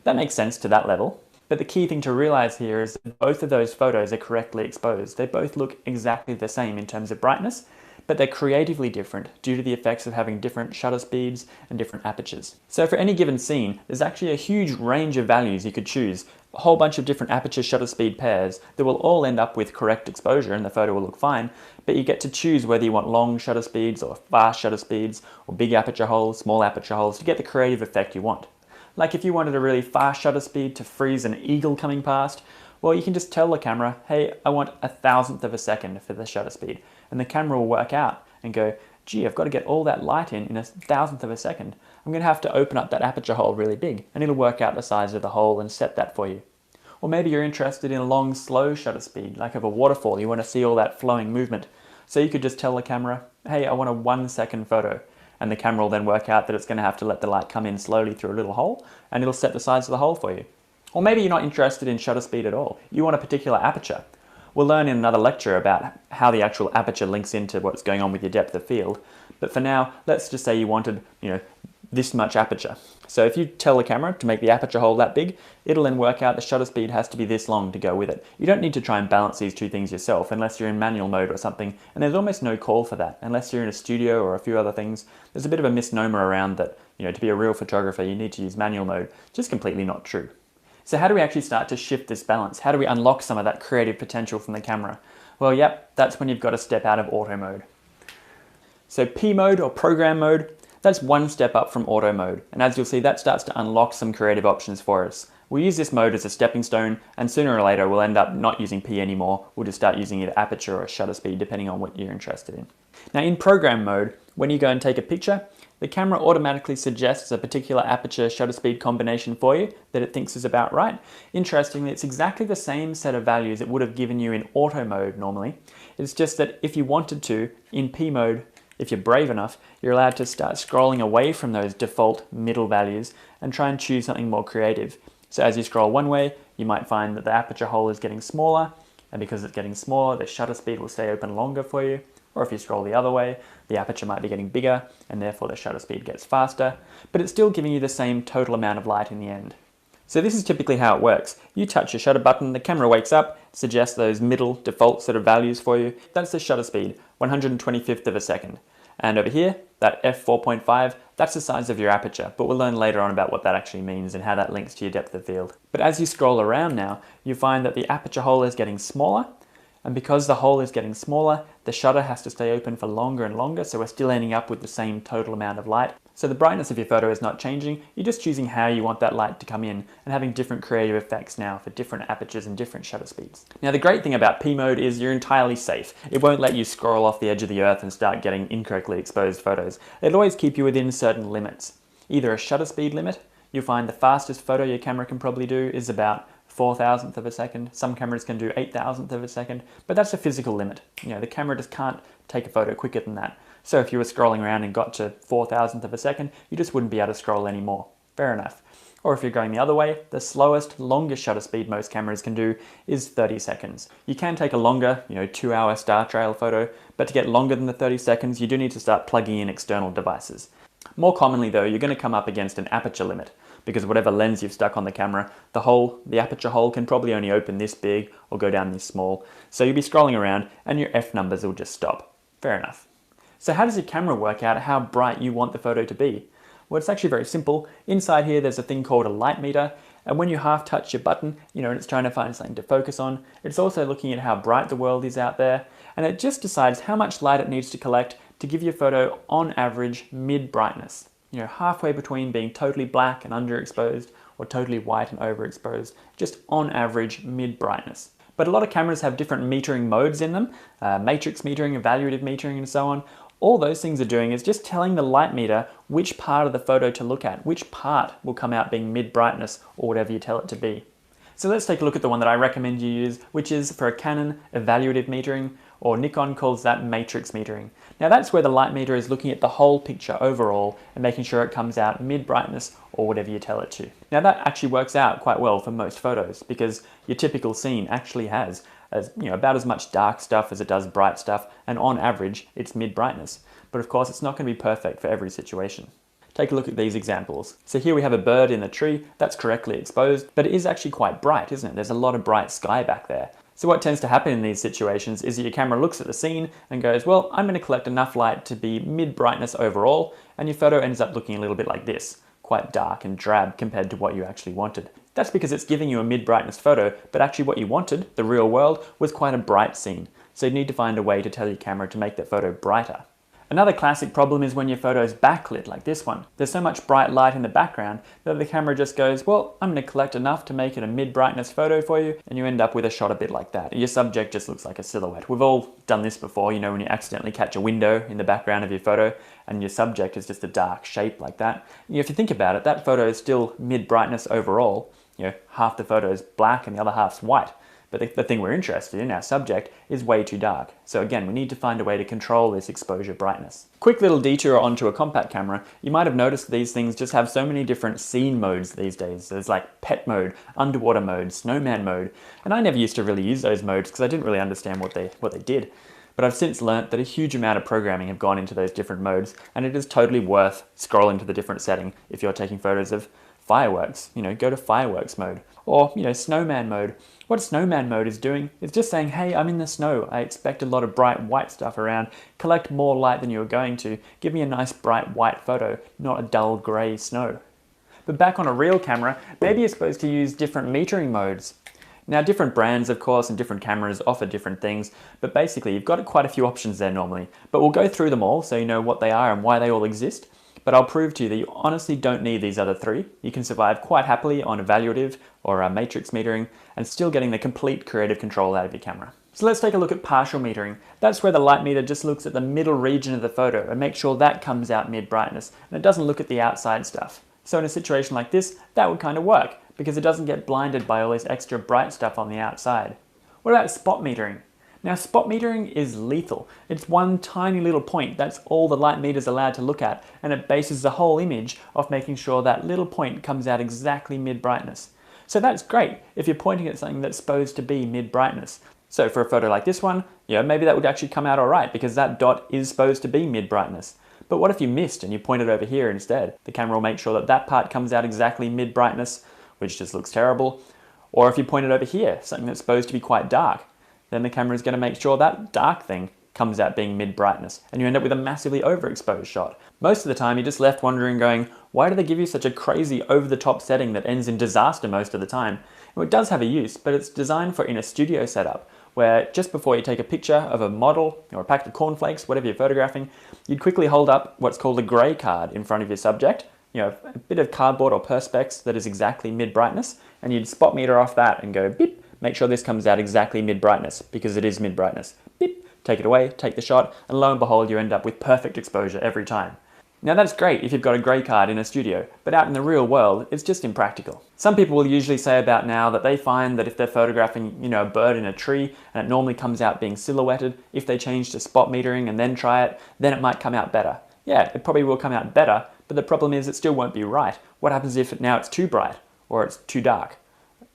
That makes sense to that level. But the key thing to realize here is that both of those photos are correctly exposed. They both look exactly the same in terms of brightness, but they're creatively different due to the effects of having different shutter speeds and different apertures. So for any given scene, there's actually a huge range of values you could choose, a whole bunch of different aperture shutter speed pairs that will all end up with correct exposure and the photo will look fine, but you get to choose whether you want long shutter speeds or fast shutter speeds or big aperture holes, small aperture holes to get the creative effect you want. Like if you wanted a really fast shutter speed to freeze an eagle coming past, well, you can just tell the camera, hey, I want 1,000th of a second for the shutter speed. And the camera will work out and go, gee, I've got to get all that light in 1,000th of a second. I'm going to have to open up that aperture hole really big, and it'll work out the size of the hole and set that for you. Or maybe you're interested in a long, slow shutter speed, like of a waterfall. You want to see all that flowing movement. So you could just tell the camera, hey, I want a 1-second photo. And the camera will then work out that it's going to have to let the light come in slowly through a little hole, and it'll set the size of the hole for you. Or maybe you're not interested in shutter speed at all. You want a particular aperture. We'll learn in another lecture about how the actual aperture links into what's going on with your depth of field. But for now, let's just say you wanted, this much aperture. So if you tell the camera to make the aperture hole that big, it'll then work out the shutter speed has to be this long to go with it. You don't need to try and balance these two things yourself unless you're in manual mode or something, and there's almost no call for that. Unless you're in a studio or a few other things, there's a bit of a misnomer around that, to be a real photographer, you need to use manual mode. Just completely not true. So how do we actually start to shift this balance? How do we unlock some of that creative potential from the camera? Well, yep, that's when you've got to step out of auto mode. So P mode or program mode, that's one step up from auto mode. And as you'll see, that starts to unlock some creative options for us. We'll use this mode as a stepping stone, and sooner or later we'll end up not using P anymore. We'll just start using either aperture or shutter speed, depending on what you're interested in. Now in program mode, when you go and take a picture, the camera automatically suggests a particular aperture shutter speed combination for you that it thinks is about right. Interestingly, it's exactly the same set of values it would have given you in auto mode normally. It's just that if you wanted to, in P mode, if you're brave enough, you're allowed to start scrolling away from those default middle values and try and choose something more creative. So as you scroll one way, you might find that the aperture hole is getting smaller, and because it's getting smaller, the shutter speed will stay open longer for you. Or if you scroll the other way, the aperture might be getting bigger, and therefore the shutter speed gets faster, but it's still giving you the same total amount of light in the end. So this is typically how it works. You touch your shutter button, the camera wakes up, suggests those middle default sort of values for you. That's the shutter speed, 125th of a second. And over here, that f4.5, that's the size of your aperture, but we'll learn later on about what that actually means and how that links to your depth of field. But as you scroll around now, you find that the aperture hole is getting smaller, and because the hole is getting smaller, the shutter has to stay open for longer and longer, so we're still ending up with the same total amount of light. So the brightness of your photo is not changing, you're just choosing how you want that light to come in and having different creative effects now for different apertures and different shutter speeds. Now the great thing about P mode is you're entirely safe. It won't let you scroll off the edge of the earth and start getting incorrectly exposed photos. It'll always keep you within certain limits. Either a shutter speed limit, you'll find the fastest photo your camera can probably do is about 4,000th of a second. Some cameras can do 8,000th of a second, but that's a physical limit. The camera just can't take a photo quicker than that. So if you were scrolling around and got to 4,000th of a second, you just wouldn't be able to scroll anymore. Fair enough. Or if you're going the other way, the slowest, longest shutter speed most cameras can do is 30 seconds. You can take a longer, 2-hour star trail photo, but to get longer than the 30 seconds, you do need to start plugging in external devices. More commonly though, you're going to come up against an aperture limit, because whatever lens you've stuck on the camera, the aperture hole can probably only open this big or go down this small. So you'll be scrolling around and your F numbers will just stop. Fair enough. So how does your camera work out how bright you want the photo to be? Well, it's actually very simple. Inside here, there's a thing called a light meter. And when you half touch your button, and it's trying to find something to focus on, it's also looking at how bright the world is out there. And it just decides how much light it needs to collect to give your photo on average mid brightness. Halfway between being totally black and underexposed or totally white and overexposed, just on average mid brightness. But a lot of cameras have different metering modes in them, matrix metering, evaluative metering, and so on. All those things are doing is just telling the light meter which part of the photo to look at, which part will come out being mid brightness or whatever you tell it to be. So let's take a look at the one that I recommend you use, which is for a Canon evaluative metering, or Nikon calls that matrix metering. Now that's where the light meter is looking at the whole picture overall and making sure it comes out mid brightness or whatever you tell it to. Now that actually works out quite well for most photos because your typical scene actually has about as much dark stuff as it does bright stuff, and on average it's mid brightness. But of course it's not going to be perfect for every situation. Take a look at these examples. So here we have a bird in the tree that's correctly exposed, but it is actually quite bright, isn't it? There's a lot of bright sky back there. So what tends to happen in these situations is that your camera looks at the scene and goes, well, I'm going to collect enough light to be mid brightness overall, and your photo ends up looking a little bit like this, quite dark and drab compared to what you actually wanted. That's because it's giving you a mid brightness photo, but actually what you wanted, the real world, was quite a bright scene. So you need to find a way to tell your camera to make that photo brighter. Another classic problem is when your photo is backlit like this one. There's so much bright light in the background that the camera just goes, well, I'm going to collect enough to make it a mid-brightness photo for you, and you end up with a shot a bit like that. Your subject just looks like a silhouette. We've all done this before, when you accidentally catch a window in the background of your photo and your subject is just a dark shape like that. If you think about it, that photo is still mid-brightness overall. Half the photo is black and the other half's white. But the thing we're interested in, our subject, is way too dark. So again, we need to find a way to control this exposure brightness. Quick little detour onto a compact camera. You might have noticed these things just have so many different scene modes these days. There's like pet mode, underwater mode, snowman mode. And I never used to really use those modes because I didn't really understand what they did. But I've since learnt that a huge amount of programming have gone into those different modes, and it is totally worth scrolling to the different setting if you're taking photos of fireworks. Go to fireworks mode. Or, snowman mode. What snowman mode is doing is just saying, hey, I'm in the snow. I expect a lot of bright white stuff around. Collect more light than you were going to. Give me a nice bright white photo, not a dull grey snow. But back on a real camera, maybe you're supposed to use different metering modes. Now, different brands, of course, and different cameras offer different things, but basically you've got quite a few options there normally. But we'll go through them all so you know what they are and why they all exist. But I'll prove to you that you honestly don't need these other three. You can survive quite happily on evaluative or matrix metering and still getting the complete creative control out of your camera. So let's take a look at partial metering. That's where the light meter just looks at the middle region of the photo and makes sure that comes out mid brightness, and it doesn't look at the outside stuff. So in a situation like this, that would kind of work because it doesn't get blinded by all this extra bright stuff on the outside. What about spot metering? Now, spot metering is lethal. It's one tiny little point. That's all the light meter's allowed to look at, and it bases the whole image off making sure that little point comes out exactly mid-brightness. So that's great if you're pointing at something that's supposed to be mid-brightness. So for a photo like this one, maybe that would actually come out all right because that dot is supposed to be mid-brightness. But what if you missed and you pointed over here instead? The camera will make sure that that part comes out exactly mid-brightness, which just looks terrible. Or if you pointed over here, something that's supposed to be quite dark, then the camera is going to make sure that dark thing comes out being mid-brightness, and you end up with a massively overexposed shot. Most of the time you're just left wondering going, why do they give you such a crazy over-the-top setting that ends in disaster most of the time? Well, it does have a use, but it's designed for in a studio setup, where just before you take a picture of a model or a packet of cornflakes, whatever you're photographing, you'd quickly hold up what's called a grey card in front of your subject, a bit of cardboard or perspex that is exactly mid-brightness, and you'd spot meter off that and go beep, make sure this comes out exactly mid-brightness because it is mid-brightness. Beep, take it away, take the shot, and lo and behold, you end up with perfect exposure every time. Now that's great if you've got a grey card in a studio, but out in the real world, it's just impractical. Some people will usually say about now that they find that if they're photographing, a bird in a tree and it normally comes out being silhouetted, if they change to spot metering and then try it, then it might come out better. Yeah, it probably will come out better, but the problem is it still won't be right. What happens if now it's too bright or it's too dark?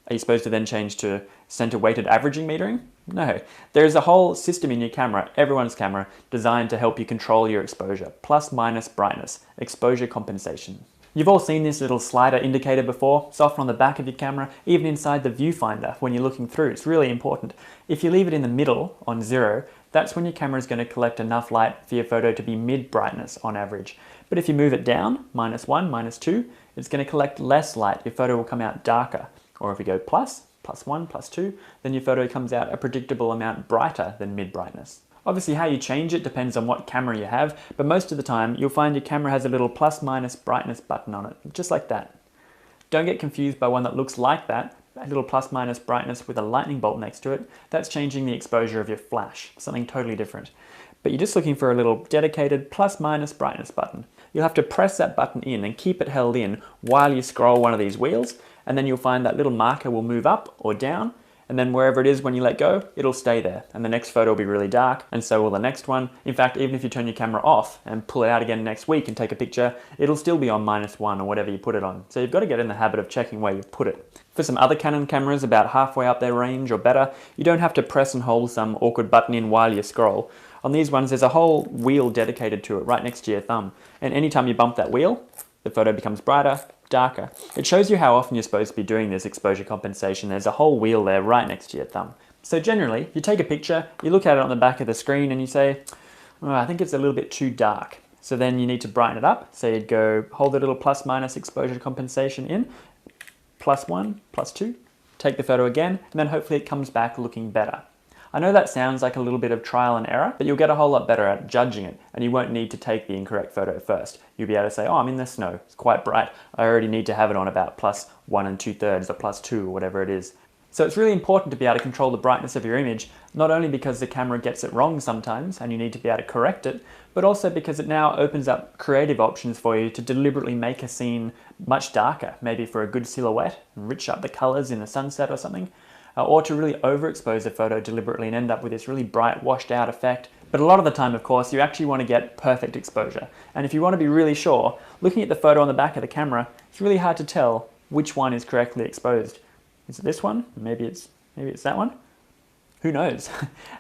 Are you supposed to then change to center weighted averaging metering? No. There's a whole system in your camera, everyone's camera, designed to help you control your exposure. Plus minus brightness, exposure compensation. You've all seen this little slider indicator before. It's often on the back of your camera, even inside the viewfinder when you're looking through. It's really important. If you leave it in the middle on 0, that's when your camera is going to collect enough light for your photo to be mid brightness on average. But if you move it down, -1, -2, it's going to collect less light. Your photo will come out darker. Or if you go +1, +2, then your photo comes out a predictable amount brighter than mid brightness. Obviously how you change it depends on what camera you have, but most of the time you'll find your camera has a little plus/minus brightness button on it, just like that. Don't get confused by one that looks like that, a little plus/minus brightness with a lightning bolt next to it. That's changing the exposure of your flash, something totally different. But you're just looking for a little dedicated plus/minus brightness button. You'll have to press that button in and keep it held in while you scroll one of these wheels, and then you'll find that little marker will move up or down, and then wherever it is when you let go, it'll stay there. And the next photo will be really dark, and so will the next one. In fact, even if you turn your camera off and pull it out again next week and take a picture, it'll still be on -1 or whatever you put it on. So you've got to get in the habit of checking where you put it. For some other Canon cameras about halfway up their range or better, you don't have to press and hold some awkward button in while you scroll. On these ones, there's a whole wheel dedicated to it right next to your thumb. And anytime you bump that wheel, the photo becomes brighter, darker. It shows you how often you're supposed to be doing this exposure compensation. There's a whole wheel there right next to your thumb. So generally, you take a picture, you look at it on the back of the screen and you say, oh, I think it's a little bit too dark. So then you need to brighten it up. So you'd go hold the little plus/minus exposure compensation in, +1, +2, take the photo again, and then hopefully it comes back looking better. I know that sounds like a little bit of trial and error, but you'll get a whole lot better at judging it, and you won't need to take the incorrect photo first. You'll be able to say, oh, I'm in the snow, it's quite bright, I already need to have it on about +1 2/3 or +2 or whatever it is. So it's really important to be able to control the brightness of your image, not only because the camera gets it wrong sometimes and you need to be able to correct it, but also because it now opens up creative options for you to deliberately make a scene much darker, maybe for a good silhouette, and rich up the colors in the sunset or something. Or to really overexpose a photo deliberately and end up with this really bright washed out effect. But a lot of the time, of course, you actually want to get perfect exposure. And if you want to be really sure, looking at the photo on the back of the camera, it's really hard to tell which one is correctly exposed. Is it this one? Maybe it's that one? Who knows?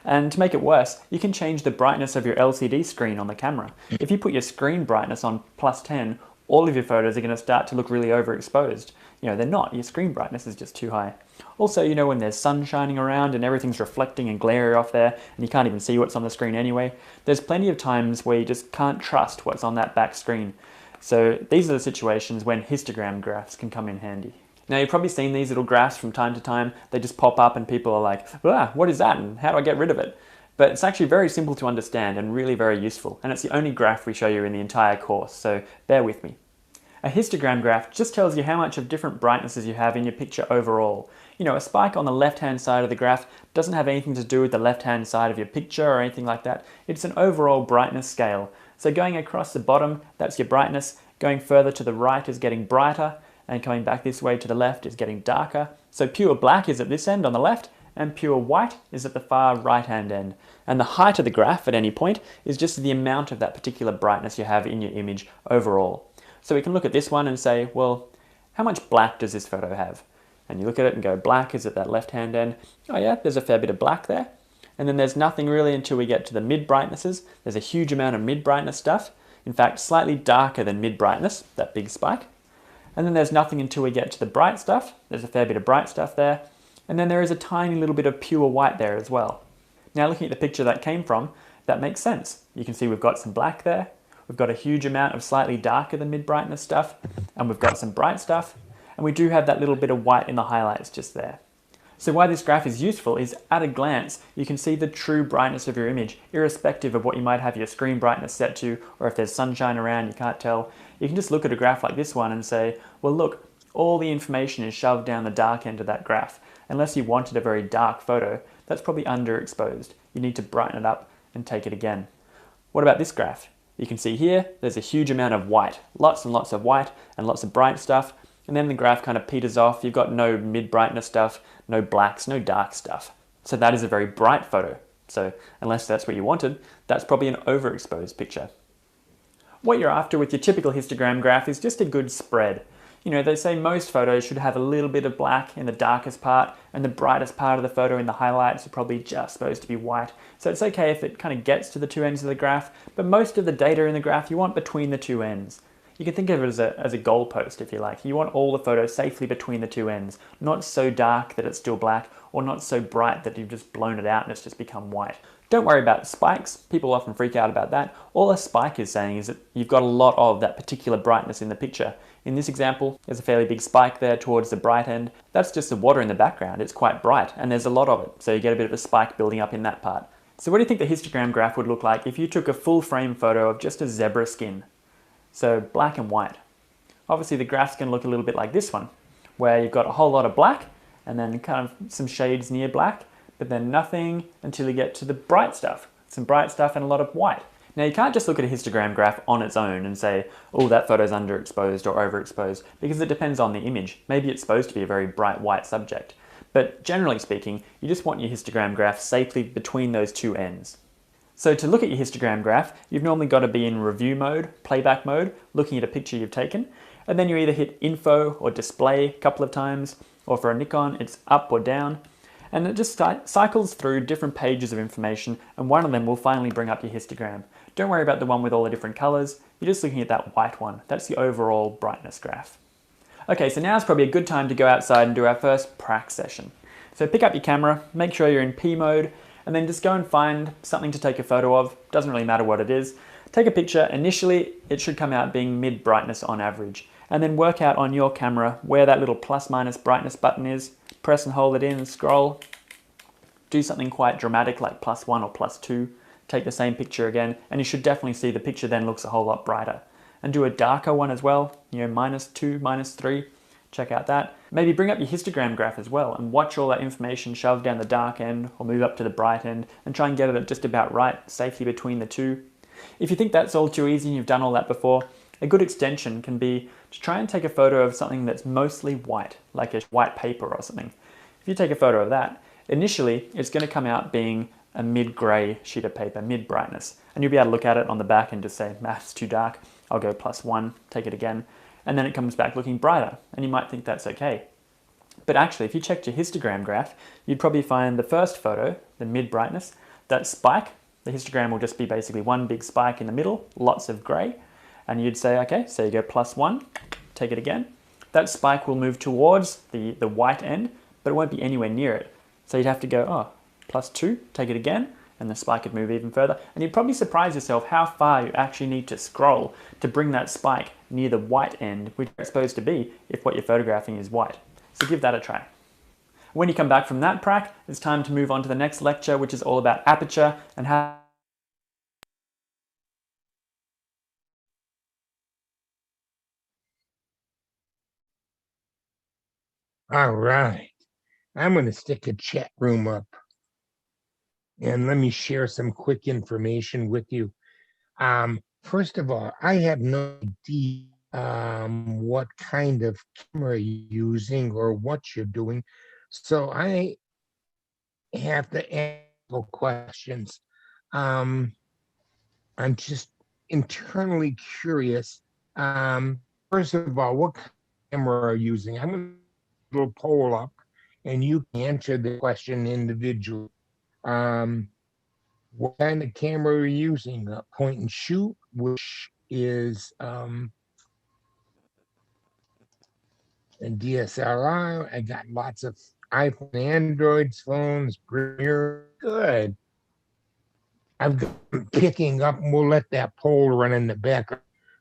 And to make it worse, you can change the brightness of your LCD screen on the camera. If you put your screen brightness on +10, all of your photos are going to start to look really overexposed. They're not. Your screen brightness is just too high. Also, when there's sun shining around and everything's reflecting and glary off there and you can't even see what's on the screen anyway, there's plenty of times where you just can't trust what's on that back screen. So these are the situations when histogram graphs can come in handy. Now you've probably seen these little graphs from time to time. They just pop up and people are like, what is that and how do I get rid of it? But it's actually very simple to understand and really very useful. And it's the only graph we show you in the entire course, so bear with me. A histogram graph just tells you how much of different brightnesses you have in your picture overall. A spike on the left-hand side of the graph doesn't have anything to do with the left-hand side of your picture or anything like that. It's an overall brightness scale. So going across the bottom, that's your brightness. Going further to the right is getting brighter, and coming back this way to the left is getting darker. So pure black is at this end on the left, and pure white is at the far right-hand end. And the height of the graph at any point is just the amount of that particular brightness you have in your image overall. So we can look at this one and say, well, how much black does this photo have? And you look at it and go, black is at that left-hand end. Oh yeah, there's a fair bit of black there. And then there's nothing really until we get to the mid-brightnesses. There's a huge amount of mid-brightness stuff. In fact, slightly darker than mid-brightness, that big spike. And then there's nothing until we get to the bright stuff. There's a fair bit of bright stuff there. And then there is a tiny little bit of pure white there as well. Now looking at the picture that came from, that makes sense. You can see we've got some black there. We've got a huge amount of slightly darker than mid-brightness stuff, and we've got some bright stuff, and we do have that little bit of white in the highlights just there. So why this graph is useful is at a glance, you can see the true brightness of your image, irrespective of what you might have your screen brightness set to, or if there's sunshine around, you can't tell. You can just look at a graph like this one and say, well look, all the information is shoved down the dark end of that graph. Unless you wanted a very dark photo, that's probably underexposed. You need to brighten it up and take it again. What about this graph? You can see here, there's a huge amount of white, lots and lots of white and lots of bright stuff. And then the graph kind of peters off. You've got no mid-brightness stuff, no blacks, no dark stuff. So that is a very bright photo. So unless that's what you wanted, that's probably an overexposed picture. What you're after with your typical histogram graph is just a good spread. You know, they say most photos should have a little bit of black in the darkest part, and the brightest part of the photo in the highlights are probably just supposed to be white. So it's okay if it kind of gets to the two ends of the graph, but most of the data in the graph you want between the two ends. You can think of it as a goalpost, if you like. You want all the photos safely between the two ends, not so dark that it's still black, or not so bright that you've just blown it out and it's just become white. Don't worry about spikes. People often freak out about that. All a spike is saying is that you've got a lot of that particular brightness in the picture. In this example, there's a fairly big spike there towards the bright end. That's just the water in the background. It's quite bright and there's a lot of it. So you get a bit of a spike building up in that part. So what do you think the histogram graph would look like if you took a full frame photo of just a zebra skin? So black and white. Obviously the graph's going to look a little bit like this one, where you've got a whole lot of black and then kind of some shades near black, but then nothing until you get to the bright stuff. Some bright stuff and a lot of white. Now you can't just look at a histogram graph on its own and say, oh, that photo's underexposed or overexposed, because it depends on the image. Maybe it's supposed to be a very bright white subject. But generally speaking, you just want your histogram graph safely between those two ends. So to look at your histogram graph, you've normally got to be in review mode, playback mode, looking at a picture you've taken, and then you either hit info or display a couple of times, or for a Nikon, it's up or down, and it just cycles through different pages of information, and one of them will finally bring up your histogram. Don't worry about the one with all the different colors, you're just looking at that white one. That's the overall brightness graph. Okay, so now is probably a good time to go outside and do our first prac session. So pick up your camera, make sure you're in P mode, and then just go and find something to take a photo of. Doesn't really matter what it is. Take a picture. Initially, it should come out being mid brightness on average, and then work out on your camera where that little plus minus brightness button is. Press and hold it in and scroll. Do something quite dramatic like +1 or +2. Take the same picture again, and you should definitely see the picture then looks a whole lot brighter. And do a darker one as well, you know, -2, -3. Check out that. Maybe bring up your histogram graph as well and watch all that information shoved down the dark end or move up to the bright end and try and get it at just about right, safely between the two. If you think that's all too easy and you've done all that before, a good extension can be to try and take a photo of something that's mostly white, like a white paper or something. If you take a photo of that, initially it's going to come out being a mid-gray sheet of paper, mid-brightness, and you'll be able to look at it on the back and just say, it's too dark, I'll go +1, take it again, and then it comes back looking brighter, and you might think that's okay. But actually, if you checked your histogram graph, you'd probably find the first photo, the mid-brightness, that spike, the histogram will just be basically one big spike in the middle, lots of grey, and you'd say, okay, so you go +1, take it again. That spike will move towards the white end, but it won't be anywhere near it. So you'd have to go, +2, take it again, and the spike would move even further. And you'd probably surprise yourself how far you actually need to scroll to bring that spike near the white end, which it's supposed to be if what you're photographing is white. So give that a try. When you come back from that prac, it's time to move on to the next lecture, which is all about aperture and how All right. I'm going to stick a chat room up. And let me share some quick information with you. First of all, I have no idea what kind of camera you're using or what you're doing. So I have to ask questions. I'm just internally curious. First of all, what kind of camera are you using? I'm going to do a poll up and you can answer the question individually. What kind of camera are you using? A point and shoot, which is a DSLR. I got lots of iPhone, Androids, phones, Premiere. Good. I've been picking up, and we'll let that poll run in the back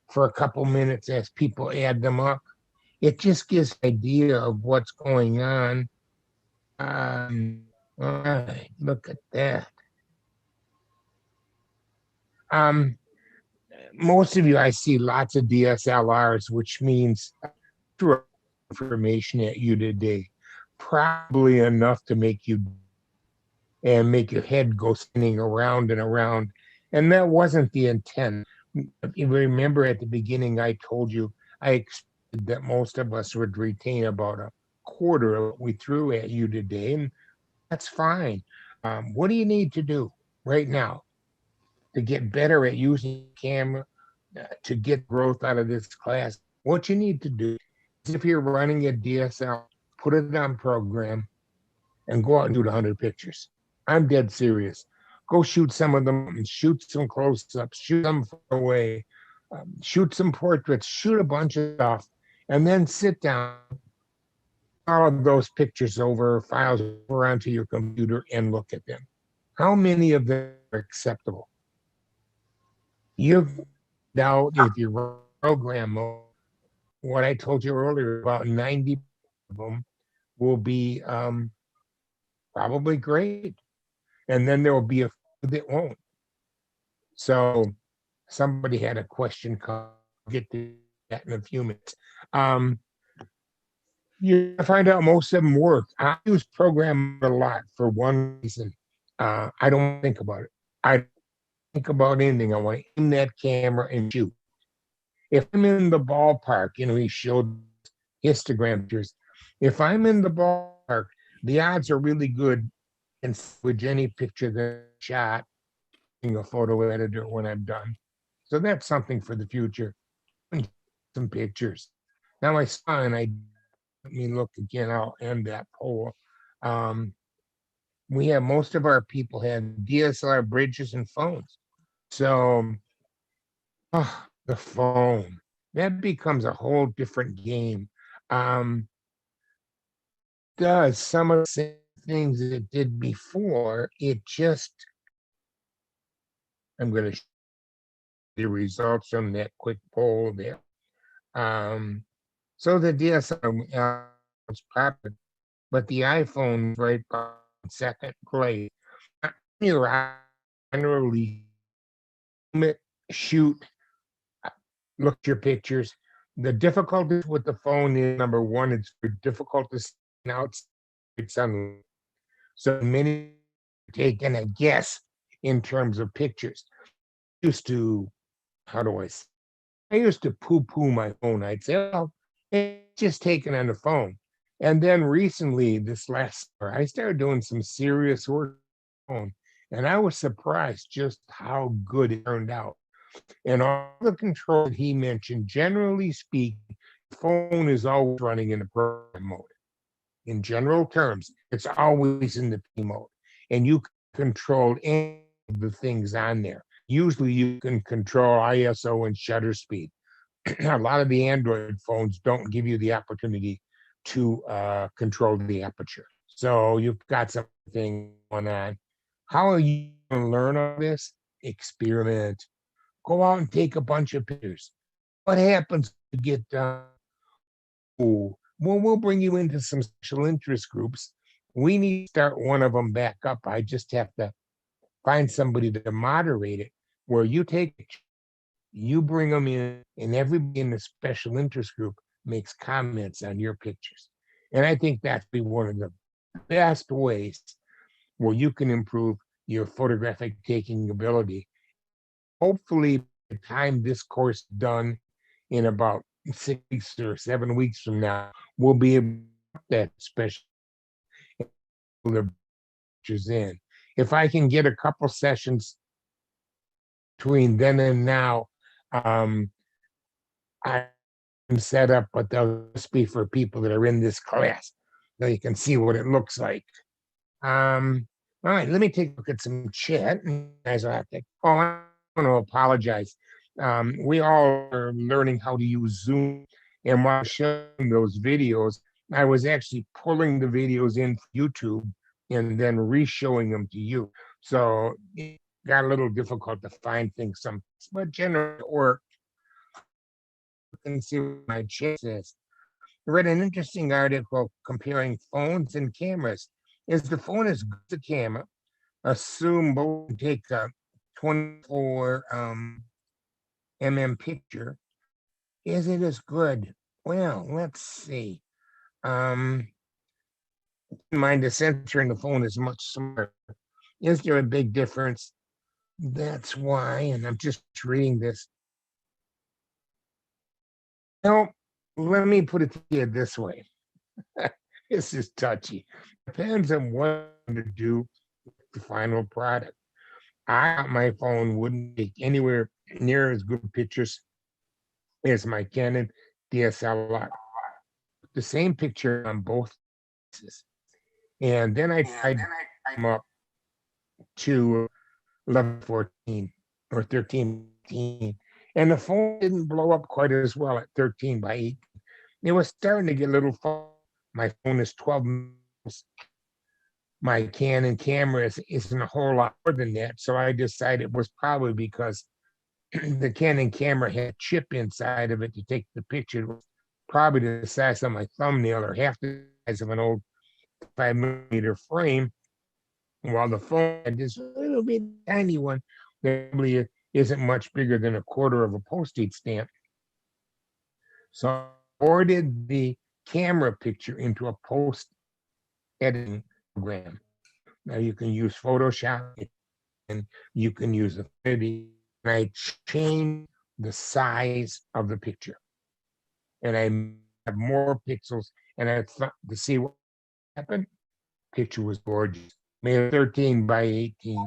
for a couple minutes as people add them up. It just gives an idea of what's going on. All right, look at that. Most of you, I see lots of DSLRs, which means information at you today, probably enough to make you and make your head go spinning around and around. And that wasn't the intent. If you remember at the beginning, I told you I expected that most of us would retain about a quarter of what we threw at you today, and that's fine. What do you need to do right now to get better at using camera, to get growth out of this class? What you need to do is, if you're running a DSL, put it on program and go out and do the 100 pictures. I'm dead serious. Go shoot some of them and shoot some close-ups, shoot them far away, shoot some portraits, shoot a bunch of stuff, and then sit down, all of those pictures over, files over onto your computer and look at them. How many of them are acceptable? You now, if you program what I told you earlier, about 90 of them will be probably great. And then there will be a few that won't. So somebody had a question, I'll get to that in a few minutes. You find out most of them work. I use program a lot for one reason. I don't think about it. I think about anything. I want to aim that camera and shoot. If I'm in the ballpark, he showed histogram pictures. If I'm in the ballpark, the odds are really good, and with any picture that I shot, being a photo editor when I'm done. So that's something for the future. Some pictures. Now I saw, and let me look again. I'll end that poll. We have most of our people have DSLR bridges and phones. So the phone, that becomes a whole different game. Does some of the same things that it did before, it just, I'm going to show the results from that quick poll there. So the DSLR was popular, but the iPhone right on second place. You generally shoot, look at your pictures. The difficulty with the phone is, number one, it's difficult to see outside sunlight. So many taking a guess in terms of pictures. Used to, how do I say? I used to poo-poo my phone. I'd say, well, it's just taken on the phone. And then recently, this last summer, I started doing some serious work on the phone, and I was surprised just how good it turned out. And all the control that he mentioned, generally speaking, the phone is always running in the program mode. In general terms, it's always in the P mode, and you can control any of the things on there. Usually you can control ISO and shutter speed. A lot of the Android phones don't give you the opportunity to control the aperture. So you've got something going on. How are you going to learn all this? Experiment. Go out and take a bunch of pictures. What happens to get done? Well, we'll bring you into some special interest groups. We need to start one of them back up. I just have to find somebody to moderate it, where you bring them in, and everybody in the special interest group makes comments on your pictures. And I think that's be one of the best ways where you can improve your photographic taking ability. Hopefully, by the time this course is done in about 6 weeks or 7 weeks from now, we'll be able to put that special pictures in. If I can get a couple sessions between then and now, I'm set up, but they'll just be for people that are in this class, so you can see what it looks like. All right, let me take a look at some chat. Guys, I want to apologize. We all are learning how to use Zoom, and while showing those videos, I was actually pulling the videos in YouTube and then re-showing them to you. So it got a little difficult to find things, but generally it worked. You can see what my chat says. I read an interesting article comparing phones and cameras. Is the phone as good as the camera? Assume both take a 24 mm picture. Is it as good? Well, let's see. Mind the sensor in the phone is much smaller. Is there a big difference? That's why, and I'm just reading this. Well, let me put it to you this way. This is touchy. Depends on what to do with the final product. My phone wouldn't take anywhere near as good pictures as my Canon DSLR. The same picture on both faces. And then I tried to come up to 1114 or 1315, and the phone didn't blow up quite as well at 13 by 8. It was starting to get a little far. My phone is 12 mils. My Canon camera isn't a whole lot more than that. So I decided it was probably because the Canon camera had a chip inside of it to take the picture. It was probably the size of my thumbnail or half the size of an old 5mm frame, while the phone had this little bit tiny one that probably isn't much bigger than a quarter of a postage stamp. So I forwarded the camera picture into a post editing program. Now you can use Photoshop and you can use Affinity. And I changed the size of the picture. And I have more pixels, and I thought to see what happened. Picture was gorgeous. Made it 13 by 18.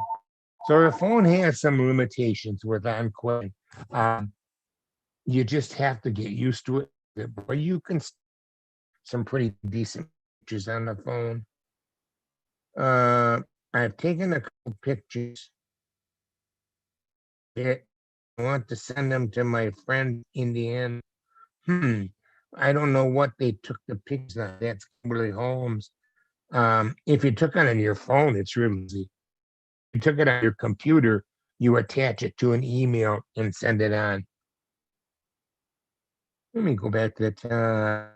So the phone has some limitations with on-question. You just have to get used to it. But you can some pretty decent pictures on the phone. I've taken a couple pictures. I want to send them to my friend Indiana. I don't know what they took the pictures on. That's Kimberly Holmes. If you took it on your phone, it's really easy. If you took it on your computer, you attach it to an email and send it on. Let me go back to that.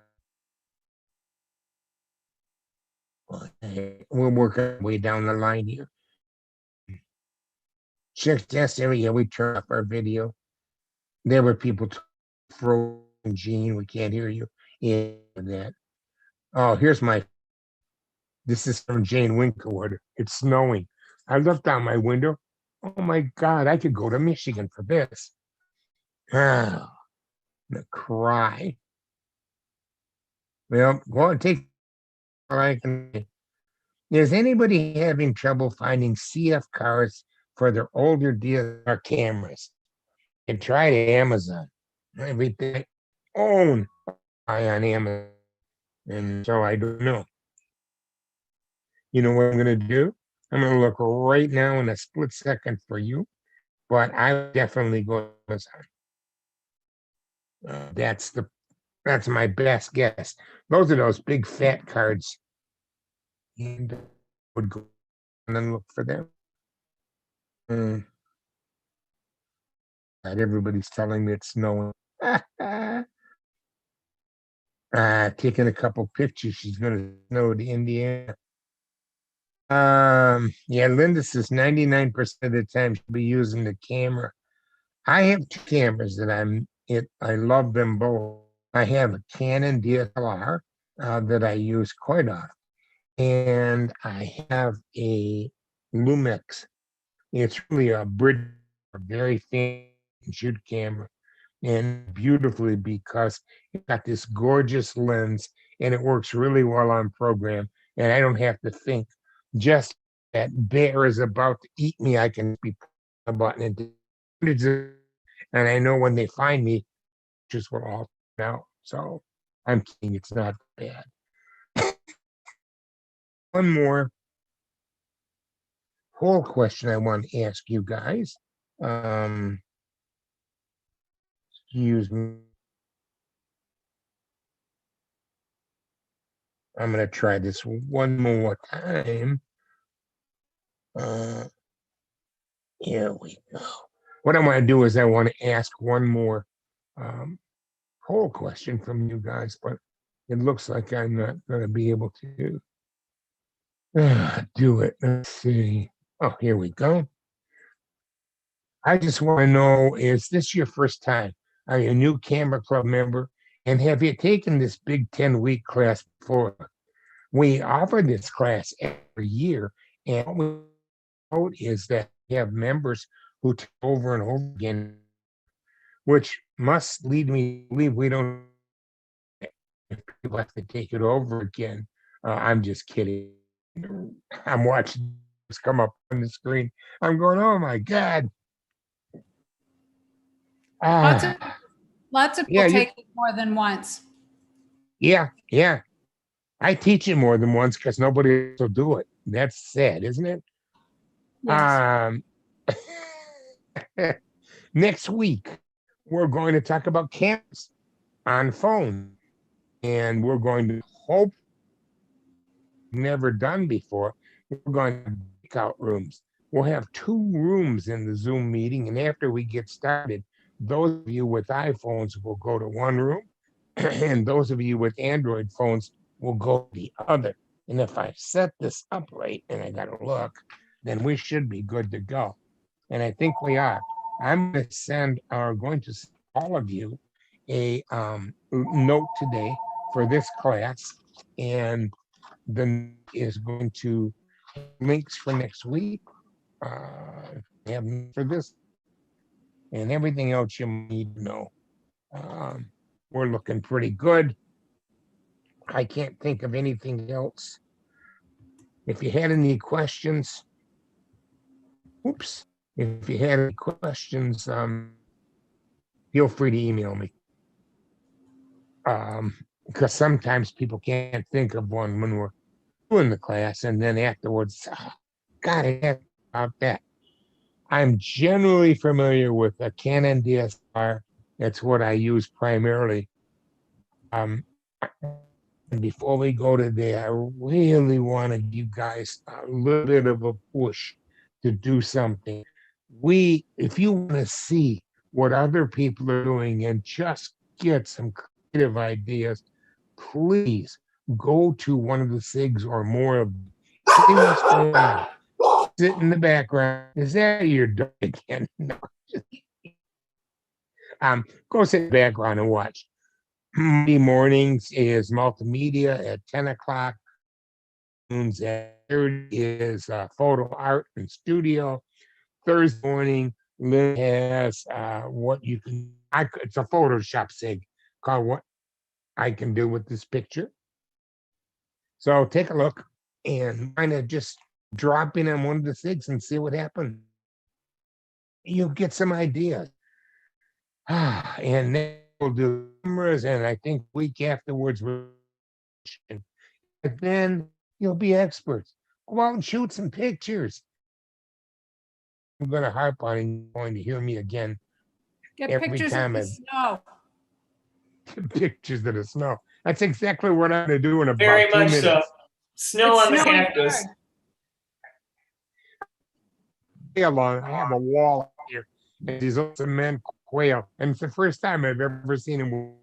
We're working way down the line here. Check this area. We turn off our video. There were people frozen. Gene, we can't hear you. Yeah, that. Oh, here's this is from Jane Winklewood. It's snowing. I looked out my window. Oh my God, I could go to Michigan for this. Oh, I'm gonna cry. Well, go and take all I can. Is anybody having trouble finding CF cards for their older DSLR cameras? You can try to Amazon. Everything I own on Amazon. And so I don't know. You know what I'm going to do? I'm going to look right now in a split second for you, but I definitely go to Amazon. That's my best guess. Those are those big fat cards. And I would go and then look for them. God, everybody's telling me it's snowing. Taking a couple pictures. She's going to snow to Indiana. Yeah, Linda says 99% of the time she'll be using the camera. I have two cameras that I love them both. I have a Canon DSLR that I use quite often, and I have a Lumix. It's really a very thin shoot camera, and beautifully because it's got this gorgeous lens, and it works really well on program, and I don't have to think. Just that bear is about to eat me, I can be a button and I know when they find me, just will all come out. So I'm kidding, it's not bad. One more whole question I want to ask you guys. Excuse me. I'm going to try this one more time. Here we go. What I want to do is I want to ask one more poll question from you guys, but it looks like I'm not going to be able to do it. Let's see. Oh, here we go. I just want to know, is this your first time? Are you a new Camera Club member? And have you taken this big 10-week class before? We offer this class every year, and what we note is that we have members who take over and over again, which must lead me to believe we don't. If people have to take it over again, I'm just kidding. I'm watching this come up on the screen. I'm going, oh my God. Lots of, Ah, lots of yeah, people take it more than once. yeah. I teach it more than once because nobody else will do it. That's sad, isn't it? Yes. Next week, we're going to talk about cameras on phone. And we're going to hope never done before. We're going to breakout rooms. We'll have 2 rooms in the Zoom meeting. And after we get started, those of you with iPhones will go to one room. And those of you with Android phones will go to the other. And if I set this up right, and I got to look, then we should be good to go. And I think we are. I'm going to send all of you a note today for this class, and the is going to links for next week, have for this, and everything else you need to know. We're looking pretty good. I can't think of anything else. If you had any questions, if you had any questions, feel free to email me. Because sometimes people can't think of one when we're doing the class, and then afterwards, God, I had about that. I'm generally familiar with a Canon DSLR. That's what I use primarily. And before we go today, I really want to give you guys a little bit of a push to do something. If you want to see what other people are doing and just get some creative ideas, please go to one of the SIGs or more of them. See what's going on. Sit in the background. Is that your dog again? No. Go sit in the background and watch. Monday mornings is multimedia at 10 o'clock. Tunes at 30 is photo art and studio. Thursday morning, Lynn has it's a Photoshop SIG called What I Can Do with This Picture. So take a look and kind of just drop in on one of the SIGs and see what happens. You'll get some ideas. And then we'll do cameras, and I think week afterwards, and then you'll be experts. Go out and shoot some pictures. I'm going to harp on and you're going to hear me again. Get Every pictures time of the snow. Pictures of the snow. That's exactly what I'm going to do in about Very 2 much minutes. so. Snow It's on the snowing cactus. hard. Along, I have a wall here, and these cement quail, and it's the first time I've ever seen them.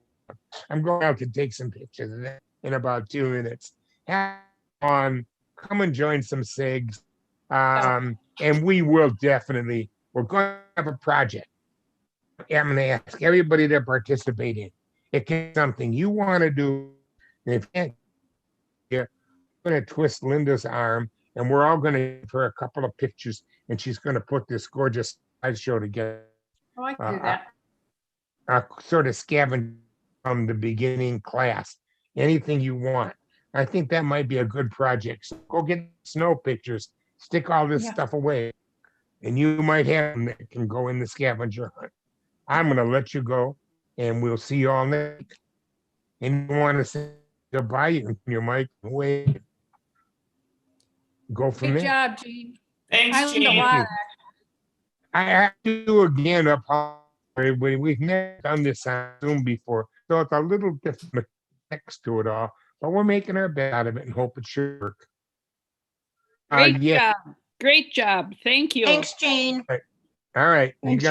I'm going out to take some pictures of that in about 2 minutes. Have fun. Come and join some SIGs. And we're going to have a project. I'm going to ask everybody to participate in. It can be something you want to do. And if you can't, I'm going to twist Linda's arm, and we're all going to give her a couple of pictures, and she's going to put this gorgeous slideshow together. Oh, I can do that. Sort of scavenge from the beginning class. Anything you want. I think that might be a good project. So go get snow pictures, stick all this stuff away, and you might have them that can go in the scavenger hunt. I'm going to let you go, and we'll see you all next week. And you want to say goodbye, you can your mic away. Go from Great there. job, Gene. Thanks, Island Gene. of Water. I have to do again. We've never done this on Zoom before, so it's a little different next to it all. But we're making our best out of it and hope it should work. Great Yeah. job. Great job. Thank you. Thanks, Jane. All right. You Thanks, guys